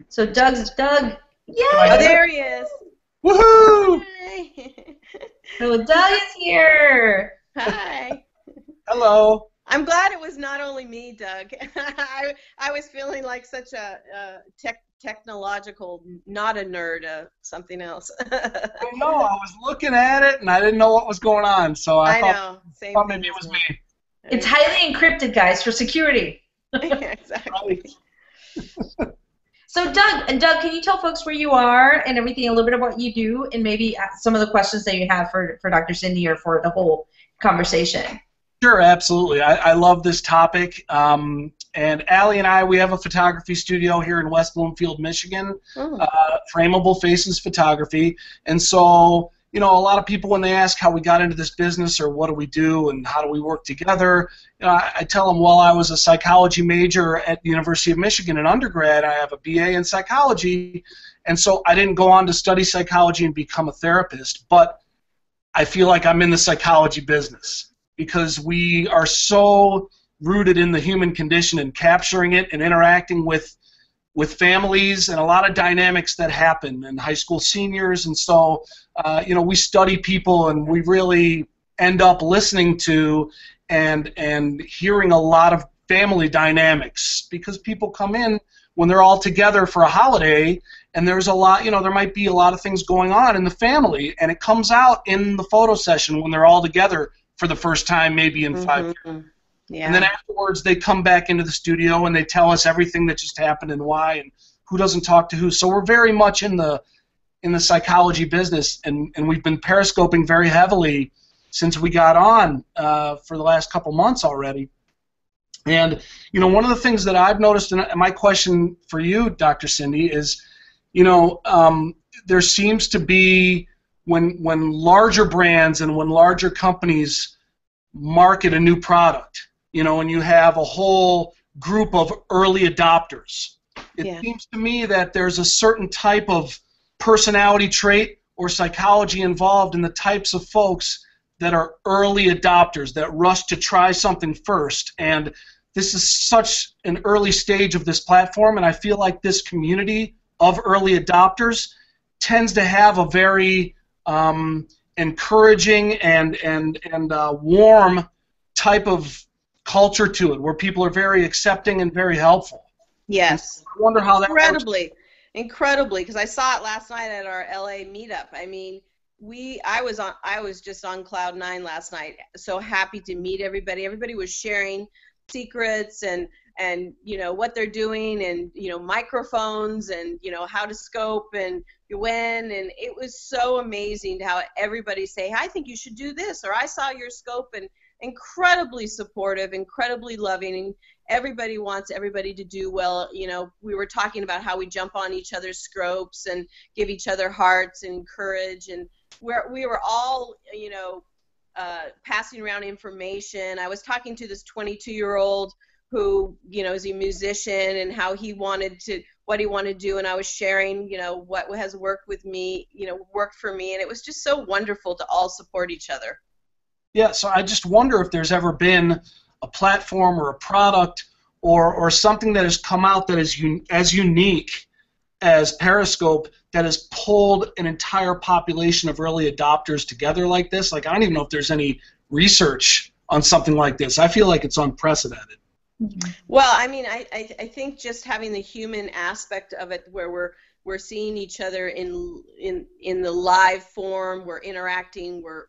So Doug, yeah. Oh, there he is. Woohoo! Hi. So Doug is here. Hi. Hello. I'm glad it was not only me, Doug. I was feeling like such a technological, not a nerd, something else. I know. I was looking at it and I didn't know what was going on, so I thought maybe it was me. It's highly encrypted, guys, for security. Exactly. So Doug, can you tell folks where you are and everything, a little bit of what you do, and maybe some of the questions that you have for Dr. Cindy or for the whole conversation? Sure, absolutely. I love this topic. And Allie and I, we have a photography studio here in West Bloomfield, Michigan, Frameable Faces Photography. And so, you know, a lot of people, when they ask how we got into this business or what do we do and how do we work together, you know, I tell them, well, I was a psychology major at the University of Michigan in undergrad. I have a BA in psychology. And so I didn't go on to study psychology and become a therapist, but I feel like I'm in the psychology business because we are so rooted in the human condition and capturing it and interacting with families and a lot of dynamics that happen and high school seniors. And so, you know, we study people and we really end up listening to and hearing a lot of family dynamics because people come in when they're all together for a holiday and there's a lot, you know, there might be a lot of things going on in the family and it comes out in the photo session when they're all together for the first time maybe in 5 years. Yeah. And then afterwards they come back into the studio and they tell us everything that just happened and why and who doesn't talk to who. So we're very much in the psychology business and we've been periscoping very heavily since we got on for the last couple months already. And, you know, one of the things that I've noticed, and my question for you, Dr. Cindy, is, you know, there seems to be when larger brands and when larger companies market a new product, you know, and you have a whole group of early adopters, it seems to me that there's a certain type of personality trait or psychology involved in the types of folks that are early adopters, that rush to try something first. And this is such an early stage of this platform, and I feel like this community of early adopters tends to have a very encouraging and warm type of culture to it, where people are very accepting and very helpful. Yes. I wonder how that works. Incredibly, because I saw it last night at our LA meetup. I mean, I was just on cloud nine last night. So happy to meet everybody. Everybody was sharing secrets and you know what they're doing and you know microphones and you know how to scope and when, and it was so amazing how everybody say, I think you should do this, or I saw your scope, and incredibly supportive, incredibly loving, and everybody wants everybody to do well. You know, we were talking about how we jump on each other's scopes and give each other hearts and courage, and we were all, you know, passing around information. I was talking to this 22-year-old who, you know, is a musician and how he wanted to, what he wanted to do, and I was sharing, you know, what has worked with me, you know, worked for me, and it was just so wonderful to all support each other. Yeah, so I just wonder if there's ever been a platform or a product or something that has come out that is as unique as Periscope that has pulled an entire population of early adopters together like this. Like, I don't even know if there's any research on something like this. I feel like it's unprecedented. Well, I mean, I think just having the human aspect of it, where we're seeing each other in the live form, we're interacting, we're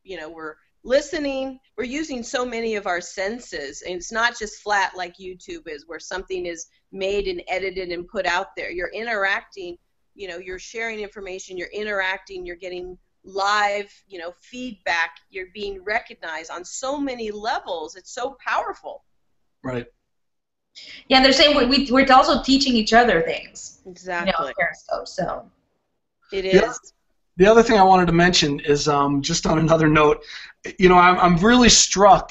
you know, we're listening, we're using so many of our senses, and it's not just flat like YouTube is, where something is made and edited and put out there. You're interacting, you know, you're sharing information, you're interacting, you're getting live, you know, feedback, you're being recognized on so many levels. It's so powerful. Right. Yeah, and they're saying we're also teaching each other things. Exactly. You know, Periscope, so. It is. Yeah. The other thing I wanted to mention is, just on another note, you know, I'm really struck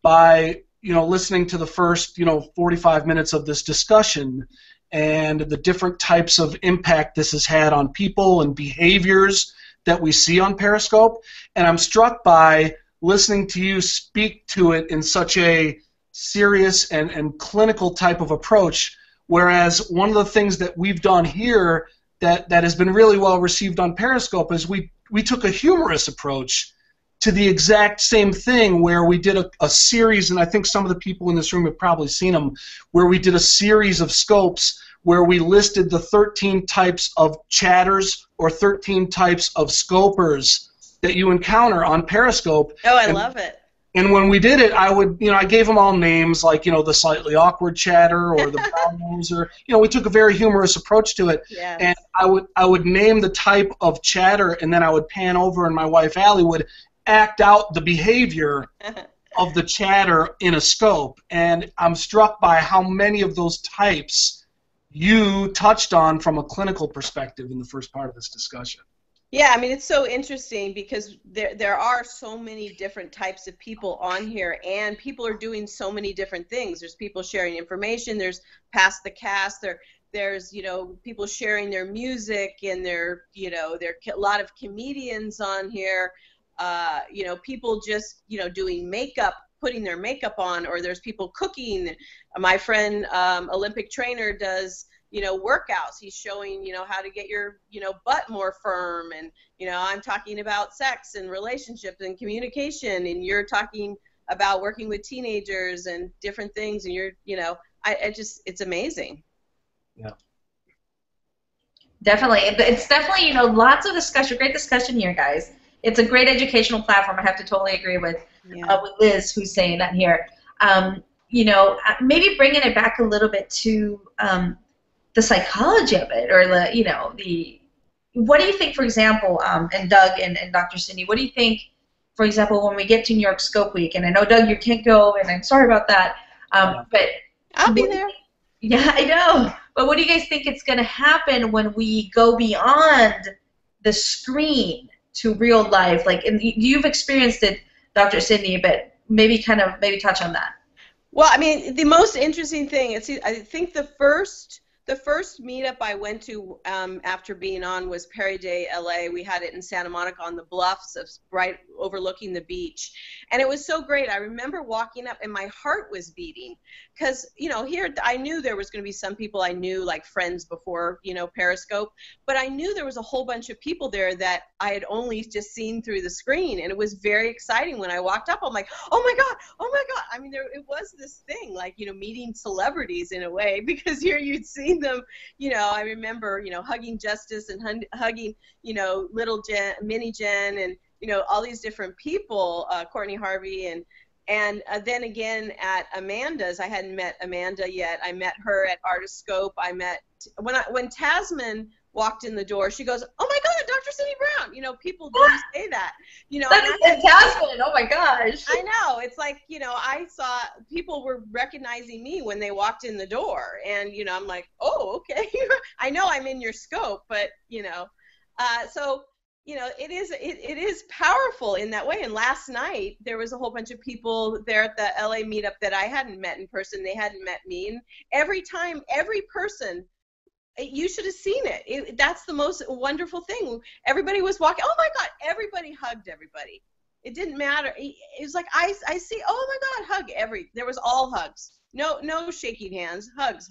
by, you know, listening to the first, you know, 45 minutes of this discussion and the different types of impact this has had on people and behaviors that we see on Periscope. And I'm struck by listening to you speak to it in such a serious and clinical type of approach, whereas one of the things that we've done here that has been really well received on Periscope is we took a humorous approach to the exact same thing, where we did a series, and I think some of the people in this room have probably seen them, where we did a series of scopes where we listed the 13 types of chatters or 13 types of scopers that you encounter on Periscope. Oh, I love it. And when we did it, I would, I gave them all names like, the slightly awkward chatter or the brown noser. We took a very humorous approach to it. Yes. And I would name the type of chatter, and then I would pan over, and my wife Allie would act out the behavior of the chatter in a scope. And I'm struck by how many of those types you touched on from a clinical perspective in the first part of this discussion. Yeah, I mean, it's so interesting because there are so many different types of people on here, and people are doing so many different things. There's people sharing information, there's past the cast, there's people sharing their music, and there are a lot of comedians on here, people just doing makeup, putting their makeup on, or there's people cooking. My friend Olympic trainer does workouts. He's showing how to get your butt more firm, and I'm talking about sex and relationships and communication, and you're talking about working with teenagers and different things, and it's amazing. Yeah, definitely. It's definitely lots of discussion, great discussion here, guys. It's a great educational platform. I have to totally agree with Liz, who's saying that here. Maybe bringing it back a little bit to the psychology of it, or what do you think, for example, and Doug and Dr. Cindy, what do you think, for example, when we get to New York Scope Week, and I know, Doug, you can't go, and I'm sorry about that, but I'll be there. Yeah, I know. But what do you guys think it's going to happen when we go beyond the screen to real life? And you've experienced it, Dr. Cindy, but maybe touch on that. Well, I mean, the most interesting thing, I think the first meetup I went to after being on was Perry Day, LA. We had it in Santa Monica on the bluffs, right overlooking the beach. And it was so great. I remember walking up and my heart was beating because, here I knew there was going to be some people I knew, like friends before, Periscope. But I knew there was a whole bunch of people there that I had only just seen through the screen. And it was very exciting when I walked up. I'm like, oh my God. I mean, it was this thing, like, meeting celebrities in a way, because here you'd seen them, I remember, hugging Justice and hugging, little Jen, mini Jen, and, all these different people, Courtney Harvey, and then again at Amanda's. I hadn't met Amanda yet. I met her at Artoscope. I met, when Tasman walked in the door, she goes, oh my God, Dr. Cindy Brown. People do say that. That is fantastic. Oh my gosh. I know. It's like, I saw people were recognizing me when they walked in the door, and I'm like, oh, okay. I know I'm in your scope, but so it is powerful in that way. And last night there was a whole bunch of people there at the LA meetup that I hadn't met in person. They hadn't met me, and every person. You should have seen it. That's the most wonderful thing. Everybody was walking. Oh my God! Everybody hugged everybody. It didn't matter. It was like I see. Oh my God! There was all hugs. No shaking hands. Hugs.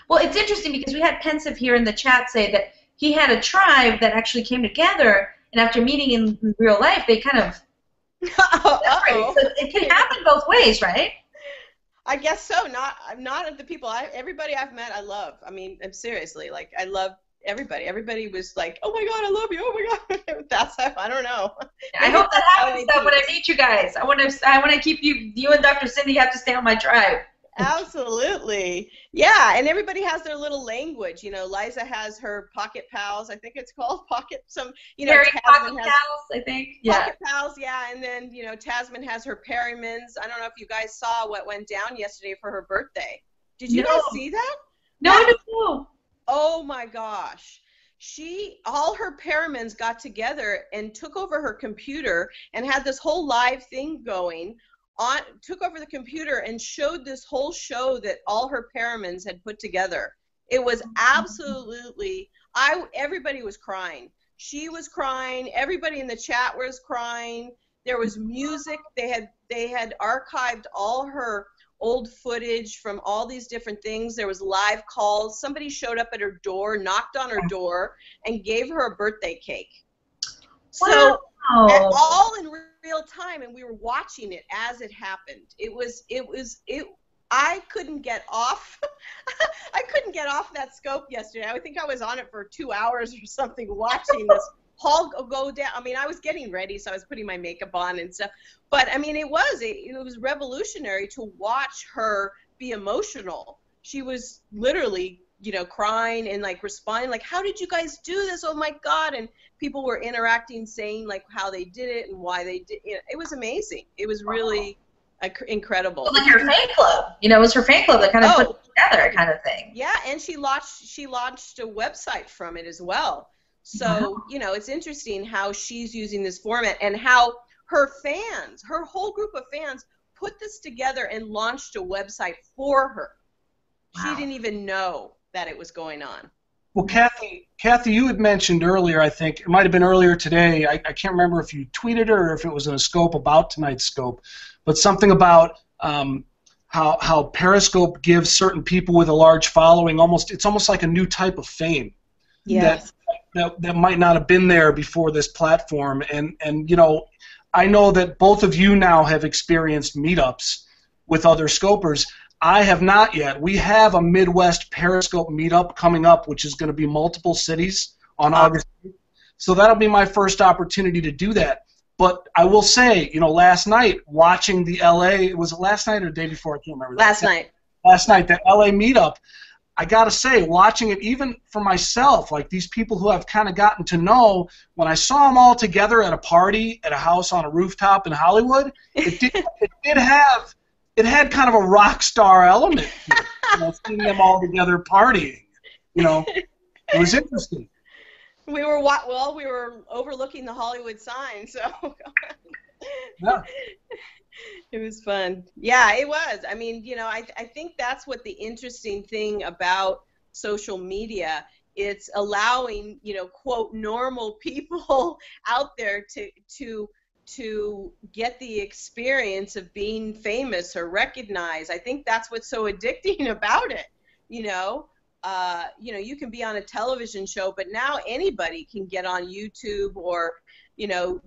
Well, it's interesting because we had Pensive here in the chat say that he had a tribe that actually came together, and after meeting in real life, they kind of separated. So it can happen both ways, right? I guess so. Not of the people. Everybody I've met, I love. I mean, I'm seriously, like, I love everybody. Everybody was like, "Oh my God, I love you." Oh my God, that's how, I don't know. I hope that happens when I meet you guys. I want to keep you. You and Dr. Cindy have to stay on my tribe. Absolutely. Yeah, and everybody has their little language. Liza has her Pocket Pals. I think it's called Pocket. Pocket Pals, I think. Yeah. Pocket Pals, yeah. And then, Tasman has her Perrymans. I don't know if you guys saw what went down yesterday for her birthday. Did you guys see that? No, I don't know. Oh my gosh. All her Perrymans got together and took over her computer and had this whole live thing going. Took over the computer and showed this whole show that all her Perrymans had put together. It was absolutely, everybody was crying. She was crying. Everybody in the chat was crying. There was music. They had archived all her old footage from all these different things. There was live calls. Somebody showed up at her door, knocked on her door, and gave her a birthday cake. So, all in real time, and we were watching it as it happened. I couldn't get off. I couldn't get off that scope yesterday. I think I was on it for 2 hours or something, watching this hall go down. I mean, I was getting ready, so I was putting my makeup on and stuff. But I mean, it was revolutionary to watch her be emotional. She was literally, crying and like responding, like, "How did you guys do this? Oh my God!" And people were interacting, saying like how they did it and why they did. It was amazing. It was really incredible. Well, like her fan club, it was her fan club that kind of put it together, kind of thing. Yeah, and she launched a website from it as well. So it's interesting how she's using this format and how her whole group of fans, put this together and launched a website for her. Wow. She didn't even know that it was going on. Well, Kathy, you had mentioned earlier, I think, it might have been earlier today, I can't remember if you tweeted it or if it was in a scope about tonight's scope, but something about how Periscope gives certain people with a large following it's almost like a new type of fame. Yes. That might not have been there before this platform. And I know that both of you now have experienced meetups with other scopers. I have not yet. We have a Midwest Periscope meetup coming up, which is going to be multiple cities on August 8th. So that'll be my first opportunity to do that. But I will say, last night, watching the LA, was it last night or the day before? I can't remember. Last night, the LA meetup, I got to say, watching it even for myself, like these people who I've kind of gotten to know, when I saw them all together at a party at a house on a rooftop in Hollywood, it had kind of a rock star element here, seeing them all together partying. It was interesting. We were overlooking the Hollywood sign, so yeah. It was fun. Yeah, it was. I mean, I think that's what the interesting thing about social media. It's allowing, quote, normal people out there to get the experience of being famous or recognized. I think that's what's so addicting about it. You can be on a television show, but now anybody can get on YouTube or,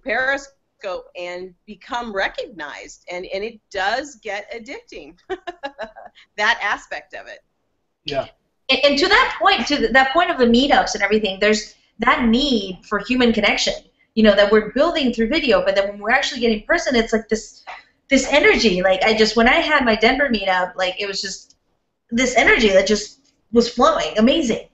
Periscope and become recognized, and it does get addicting. That aspect of it. Yeah. And to that point of the meetups and everything, there's that need for human connection, that we're building through video, but then when we're actually getting in person, it's like this energy. Like when I had my Denver meetup, like it was just this energy that just was flowing. Amazing.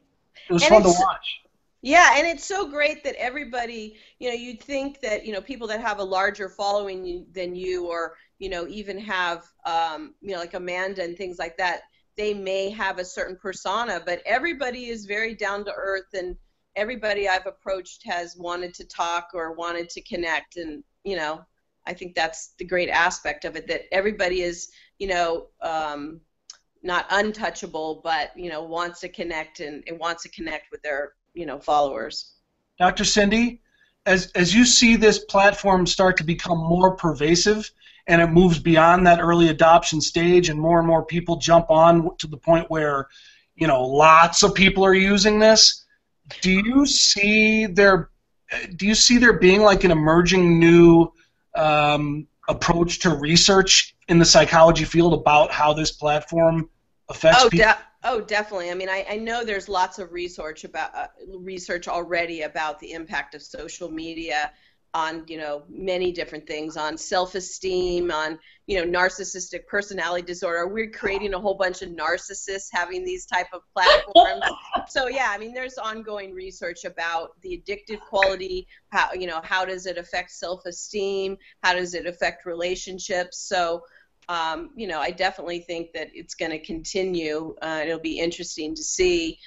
It was fun to watch. Yeah, and it's so great that everybody, you'd think that, people that have a larger following than you, or, even have, like Amanda and things like that, they may have a certain persona, but everybody is very down to earth, and everybody I've approached has wanted to talk or wanted to connect, and, I think that's the great aspect of it, that everybody is, not untouchable, but, wants to connect and wants to connect with their followers. Dr. Cindy, as you see this platform start to become more pervasive and it moves beyond that early adoption stage and more people jump on to the point where, lots of people are using this, do you see there being like an emerging new approach to research in the psychology field about how this platform affects people? Oh, definitely. I mean, I know there's lots of research already about the impact of social media on, many different things, on self-esteem, on, narcissistic personality disorder. We're creating a whole bunch of narcissists having these type of platforms. So yeah, I mean, there's ongoing research about the addictive quality, how does it affect self-esteem, how does it affect relationships. So I definitely think that it's going to continue. It'll be interesting to see,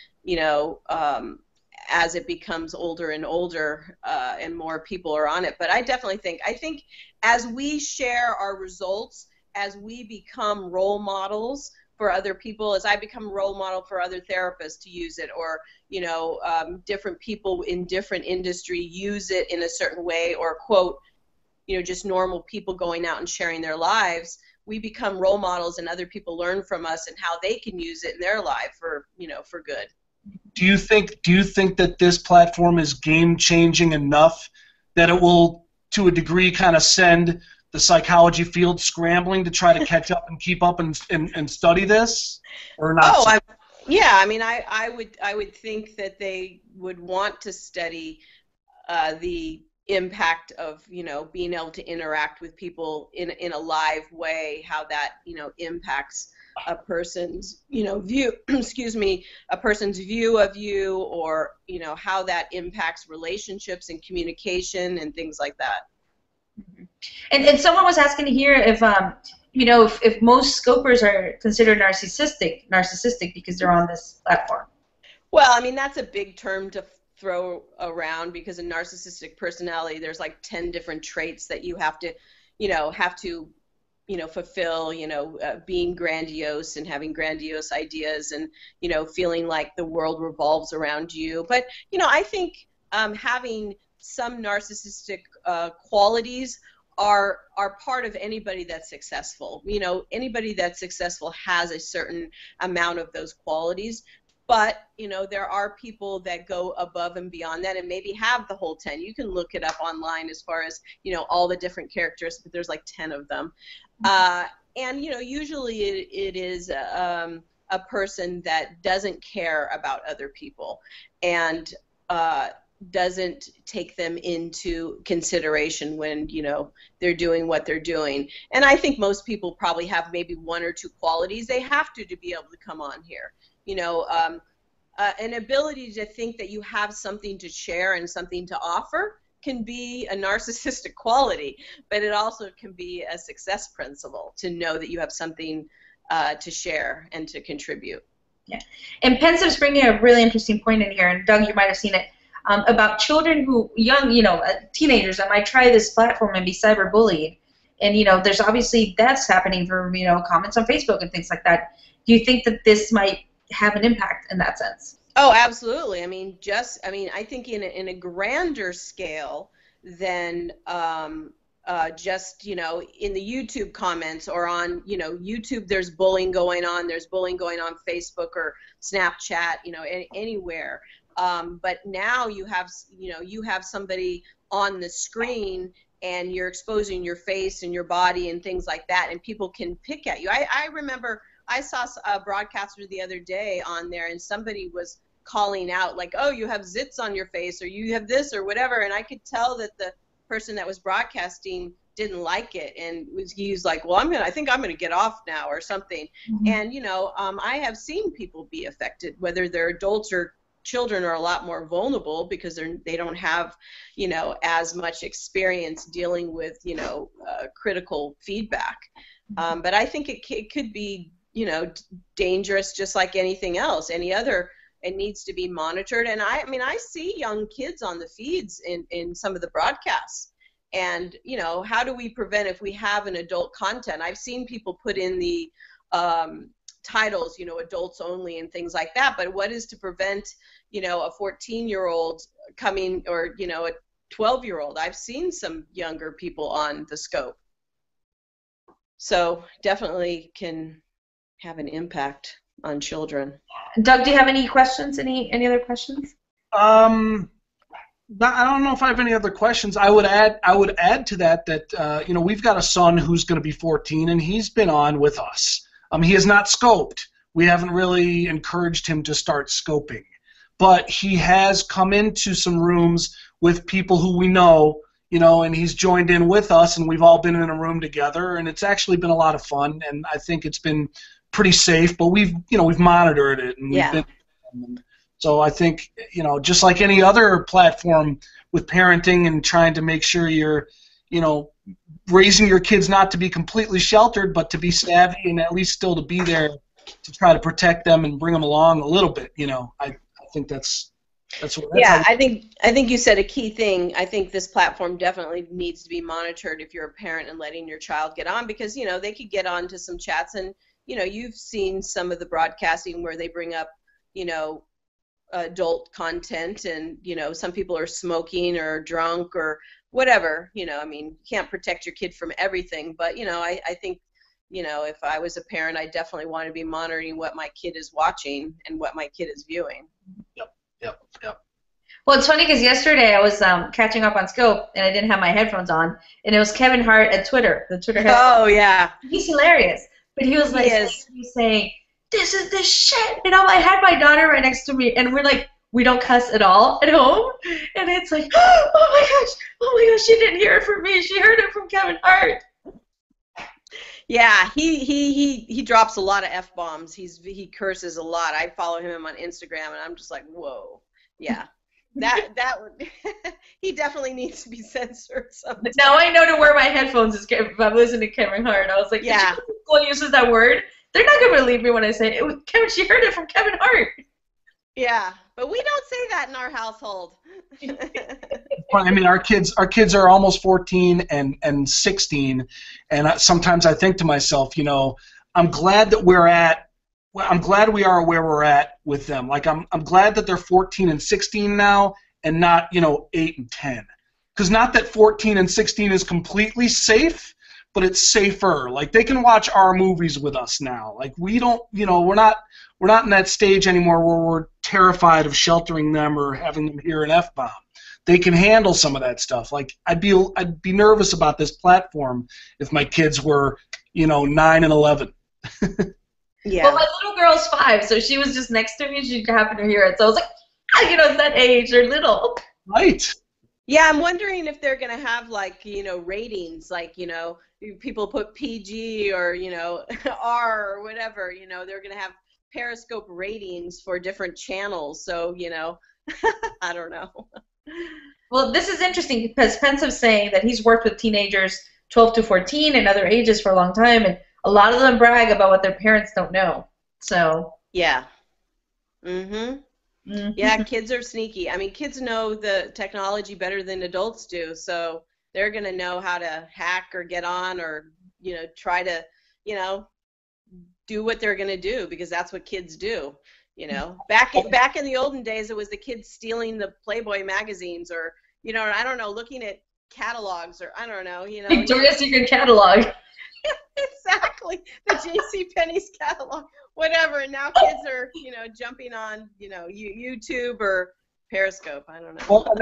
as it becomes older and older and more people are on it. But I definitely think as we share our results, as we become role models for other people, as I become a role model for other therapists to use it, or, different people in different industry use it in a certain way, or quote, just normal people going out and sharing their lives, we become role models and other people learn from us and how they can use it in their life for good. Do you think that this platform is game-changing enough that it will, to a degree, kind of send the psychology field scrambling to try to catch up and keep up and study this, or not? Oh, I mean, I would think that they would want to study the impact of, you know, being able to interact with people in a live way, how that, you know, impacts a person's, you know, view, excuse me, a person's view of you, or, you know, how that impacts relationships and communication and things like that. And someone was asking here if you know, if most scopers are considered narcissistic because they're on this platform. Well, I mean, that's a big term to throw around, because a narcissistic personality, there's like 10 different traits that you have to, you know, fulfill, you know, being grandiose and having grandiose ideas, and, you know, feeling like the world revolves around you. But, you know, I think having some narcissistic qualities are part of anybody that's successful. You know, anybody that's successful has a certain amount of those qualities. But, you know, there are people that go above and beyond that and maybe have the whole 10. You can look it up online as far as, you know, all the different characters, but there's like 10 of them. And, you know, usually it is a person that doesn't care about other people and doesn't take them into consideration when, you know, they're doing what they're doing. And I think most people probably have maybe 1 or 2 qualities they have to be able to come on here. You know, an ability to think that you have something to share and something to offer can be a narcissistic quality, but it also can be a success principle to know that you have something to share and to contribute. Yeah, and Pensiv's bringing a really interesting point in here, and Doug, you might have seen it, about children who, young, you know, teenagers that might try this platform and be cyberbullied. And, you know, there's obviously that's happening for, you know, comments on Facebook and things like that. Do you think that this might have an impact in that sense? Oh, absolutely. I mean, I think in a grander scale than just, you know, in the YouTube comments or on, you know, YouTube, there's bullying going on. There's bullying going on Facebook or Snapchat, you know, anywhere. But now you have somebody on the screen and you're exposing your face and your body and things like that, and people can pick at you. I remember I saw a broadcaster the other day on there, and somebody was calling out like, oh, you have zits on your face, or you have this or whatever, and I could tell that the person that was broadcasting didn't like it, and he was like, well, I think I'm gonna get off now or something. Mm-hmm. And, you know, I have seen people be affected, whether they're adults or children are a lot more vulnerable because they don't have, you know, as much experience dealing with, you know, critical feedback. But I think it could be, you know, dangerous just like anything else, any other. It needs to be monitored. And I mean, I see young kids on the feeds in some of the broadcasts. And, you know, how do we prevent if we have an adult content? I've seen people put in the titles, you know, adults only and things like that. But what is to prevent, you know, a 14-year-old coming, or, you know, a 12-year-old? I've seen some younger people on the scope. So definitely can have an impact on children. Doug, do you have any questions? Any other questions? I don't know if I have any other questions. I would add to that you know, we've got a son who's going to be 14, and he's been on with us. He has not scoped. We haven't really encouraged him to start scoping, but he has come into some rooms with people who we know, you know, and he's joined in with us, and we've all been in a room together, and it's actually been a lot of fun, and I think it's been pretty safe. But we've monitored it, and we've been. So I think, you know, just like any other platform with parenting and trying to make sure you're, you know, raising your kids not to be completely sheltered, but to be savvy and at least still to be there to try to protect them and bring them along a little bit. You know, I think that's what. Yeah, I think you said a key thing. I think this platform definitely needs to be monitored if you're a parent and letting your child get on, because, you know, they could get on to some chats, and, you know, you've seen some of the broadcasting where they bring up, you know, adult content, and, you know, some people are smoking or drunk or whatever. You know, I mean, you can't protect your kid from everything, but, you know, I think, you know, if I was a parent, I definitely want to be monitoring what my kid is watching and what my kid is viewing. Yep. Well, it's funny because yesterday I was catching up on Scope, and I didn't have my headphones on, and it was Kevin Hart at Twitter, the Twitter head. Oh, yeah. He's hilarious. But he was like, saying, this is the shit. You know, I had my daughter right next to me, and we're like, we don't cuss at all at home, and it's like, oh my gosh, she didn't hear it from me. She heard it from Kevin Hart. Yeah, he drops a lot of F-bombs. He curses a lot. I follow him on Instagram, and I'm just like, whoa. Yeah, that would he definitely needs to be censored sometime. Now I know to wear my headphones if I'm listening to Kevin Hart. I was like, yeah, school uses that word. They're not gonna believe me when I say it. Kevin, she heard it from Kevin Hart. Yeah, but we don't say that in our household. I mean, our kids are almost 14 and 16, and sometimes I think to myself, you know, I'm glad we are where we're at with them. Like I'm glad that they're 14 and 16 now, and not, you know, 8 and 10. Because not that 14 and 16 is completely safe, but it's safer. Like they can watch our movies with us now. Like we don't, you know, we're not in that stage anymore where we're terrified of sheltering them or having them hear an F-bomb. They can handle some of that stuff. Like I'd be nervous about this platform if my kids were, you know, 9 and 11. Yeah. Well, my little girl's 5, so she was just next to me. She happened to hear it, so I was like, you know, it's that age. They're little. Right. Yeah, I'm wondering if they're gonna have like, you know, ratings, like, you know, people put PG or, you know, R or whatever. You know, they're gonna have Periscope ratings for different channels. So, you know, I don't know. Well, this is interesting because Pensiv's saying that he's worked with teenagers 12 to 14 and other ages for a long time, and a lot of them brag about what their parents don't know. So yeah. Yeah, kids are sneaky. I mean, kids know the technology better than adults do, so they're going to know how to hack or get on or, you know, try to, you know, do what they're going to do because that's what kids do. You know, back in the olden days, it was the kids stealing the Playboy magazines or, you know, I don't know, looking at catalogs or I don't know, you know. Victoria's Secret catalog. Exactly, the JCPenney's catalog, whatever. And now kids are, you know, jumping on, you know, YouTube or Periscope. I don't know. Well,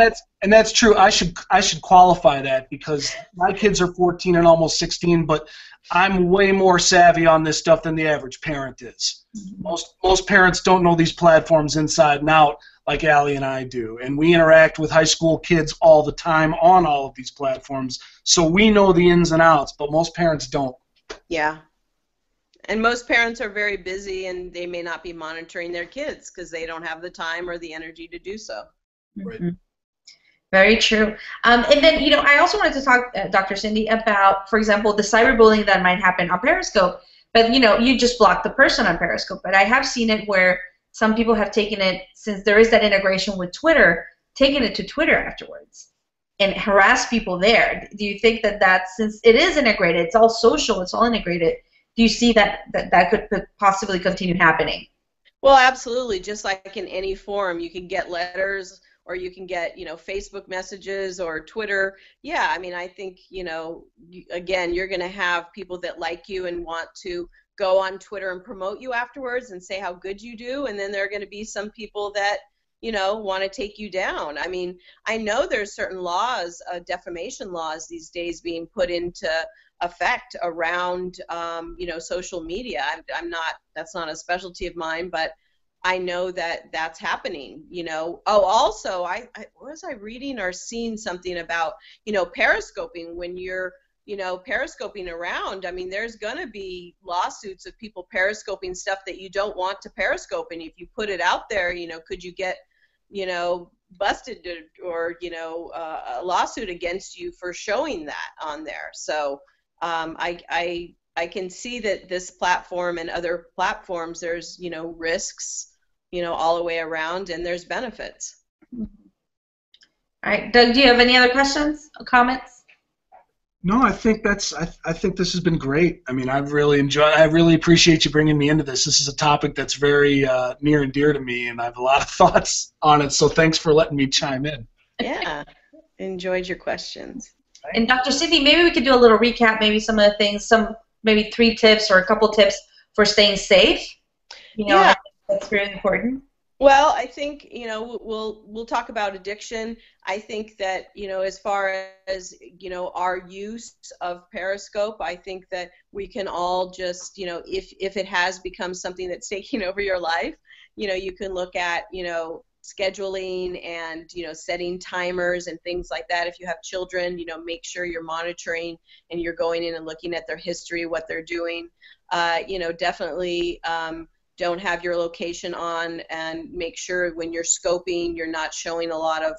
and that's true. I should qualify that because my kids are 14 and almost 16, but I'm way more savvy on this stuff than the average parent is. Most parents don't know these platforms inside and out like Allie and I do, and we interact with high school kids all the time on all of these platforms, so we know the ins and outs, but most parents don't. Yeah. And most parents are very busy and they may not be monitoring their kids because they don't have the time or the energy to do so. Right. Very true. And then, you know, I also wanted to talk, Dr. Cindy, about, for example, the cyberbullying that might happen on Periscope. But, you know, you just block the person on Periscope. But I have seen it where some people have taken it, since there is that integration with Twitter, taken it to Twitter afterwards and harass people there. Do you think that since it is integrated, it's all social, it's all integrated, do you see that could possibly continue happening? Well, absolutely. Just like in any forum, you can get letters or you can get, you know, Facebook messages or Twitter. Yeah, I mean, I think, you know, again, you're going to have people that like you and want to go on Twitter and promote you afterwards and say how good you do, and then there are going to be some people that, you know, want to take you down. I mean, I know there's certain laws, defamation laws these days being put into effect around, you know, social media. That's not a specialty of mine, but I know that that's happening, you know. Oh, also, I was I reading or seeing something about, you know, periscoping when you're, you know, periscoping around. I mean, there's going to be lawsuits of people periscoping stuff that you don't want to periscope. And if you put it out there, you know, could you get, you know, busted or, you know, a lawsuit against you for showing that on there. So I can see that this platform and other platforms, there's, you know, risks, you know, all the way around, and there's benefits. All right, Doug, do you have any other questions or comments? No, I think this has been great. I mean, I really appreciate you bringing me into this. This is a topic that's very near and dear to me, and I have a lot of thoughts on it, so thanks for letting me chime in. Yeah, enjoyed your questions. And Dr. Cindy, maybe we could do a little recap, maybe some of the things, maybe 3 tips or a couple tips for staying safe. You know, yeah. That's very important. Well, I think, you know, we'll talk about addiction. I think that, you know, as far as, you know, our use of Periscope, I think that we can all just, you know, if it has become something that's taking over your life, you know, you can look at, you know, scheduling and, you know, setting timers and things like that. If you have children, you know, make sure you're monitoring and you're going in and looking at their history, what they're doing. You know, definitely don't have your location on, and make sure when you're scoping, you're not showing a lot of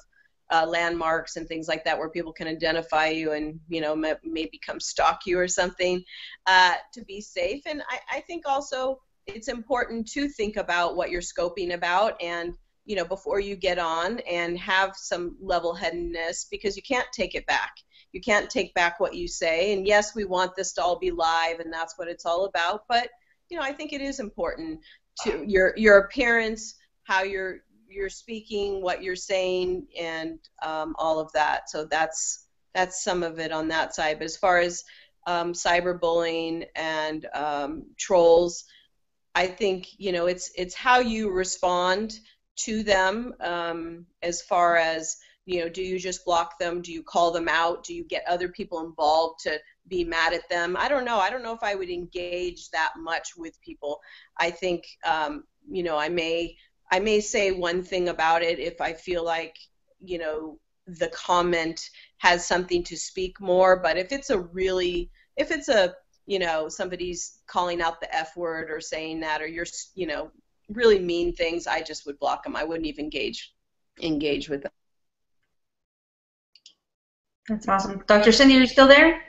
landmarks and things like that where people can identify you and, you know, maybe come stalk you or something, to be safe. And I think also it's important to think about what you're scoping about, and, you know, before you get on, and have some level-headedness, because you can't take it back. You can't take back what you say. And yes, we want this to all be live, and that's what it's all about. But, you know, I think it is important to your appearance, how you're speaking, what you're saying, and all of that. So that's some of it on that side. But as far as cyberbullying and trolls, I think, you know, it's how you respond to them, as far as, you know, do you just block them? Do you call them out? Do you get other people involved to be mad at them? I don't know. I don't know if I would engage that much with people. I think, you know, I may say one thing about it if I feel like, you know, the comment has something to speak more. But if it's you know, somebody's calling out the F word or saying that, or you're, you know, really mean things, I just would block them. I wouldn't even engage with them. That's awesome. Dr. Cindy, are you still there?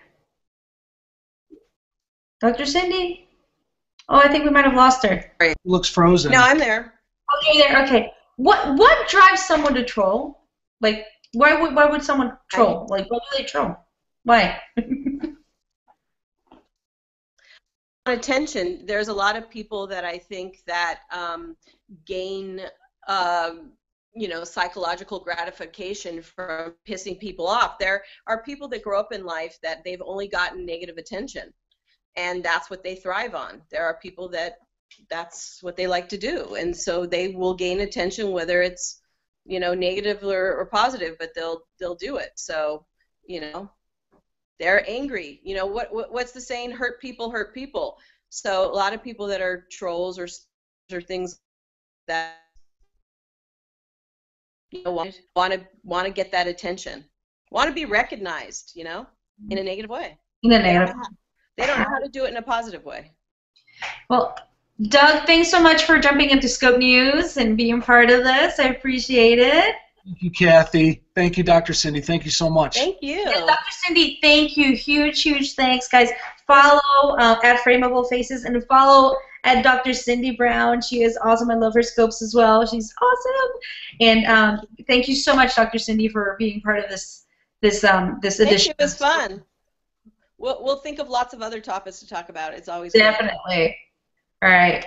Dr. Cindy? Oh, I think we might have lost her. Looks frozen. No, I'm there. Okay, there. Okay. What drives someone to troll? Like, why would someone troll? Like, why do they troll? Why? Attention. There's a lot of people that I think that gain you know, psychological gratification from pissing people off. There are people that grow up in life that they've only gotten negative attention, and that's what they thrive on. There are people that that's what they like to do, and so they will gain attention, whether it's, you know, negative or positive, but they'll do it. So, you know, they're angry. You know, what's the saying? Hurt people hurt people. So a lot of people that are trolls or things that, you know, want to get that attention, want to be recognized, you know, in a negative way. In a negative. They don't know how to do it in a positive way. Well, Doug, thanks so much for jumping into Scope News and being part of this. I appreciate it. Thank you, Kathy. Thank you, Dr. Cindy. Thank you so much. Thank you. Yeah, Dr. Cindy, thank you. Huge thanks, guys. Follow at Frameable Faces, and follow at Dr. Cindy Brown. She is awesome. I love her scopes as well. She's awesome. And thank you so much, Dr. Cindy, for being part of this edition. It was fun. We'll think of lots of other topics to talk about. It's always definitely. All right.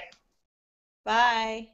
Bye.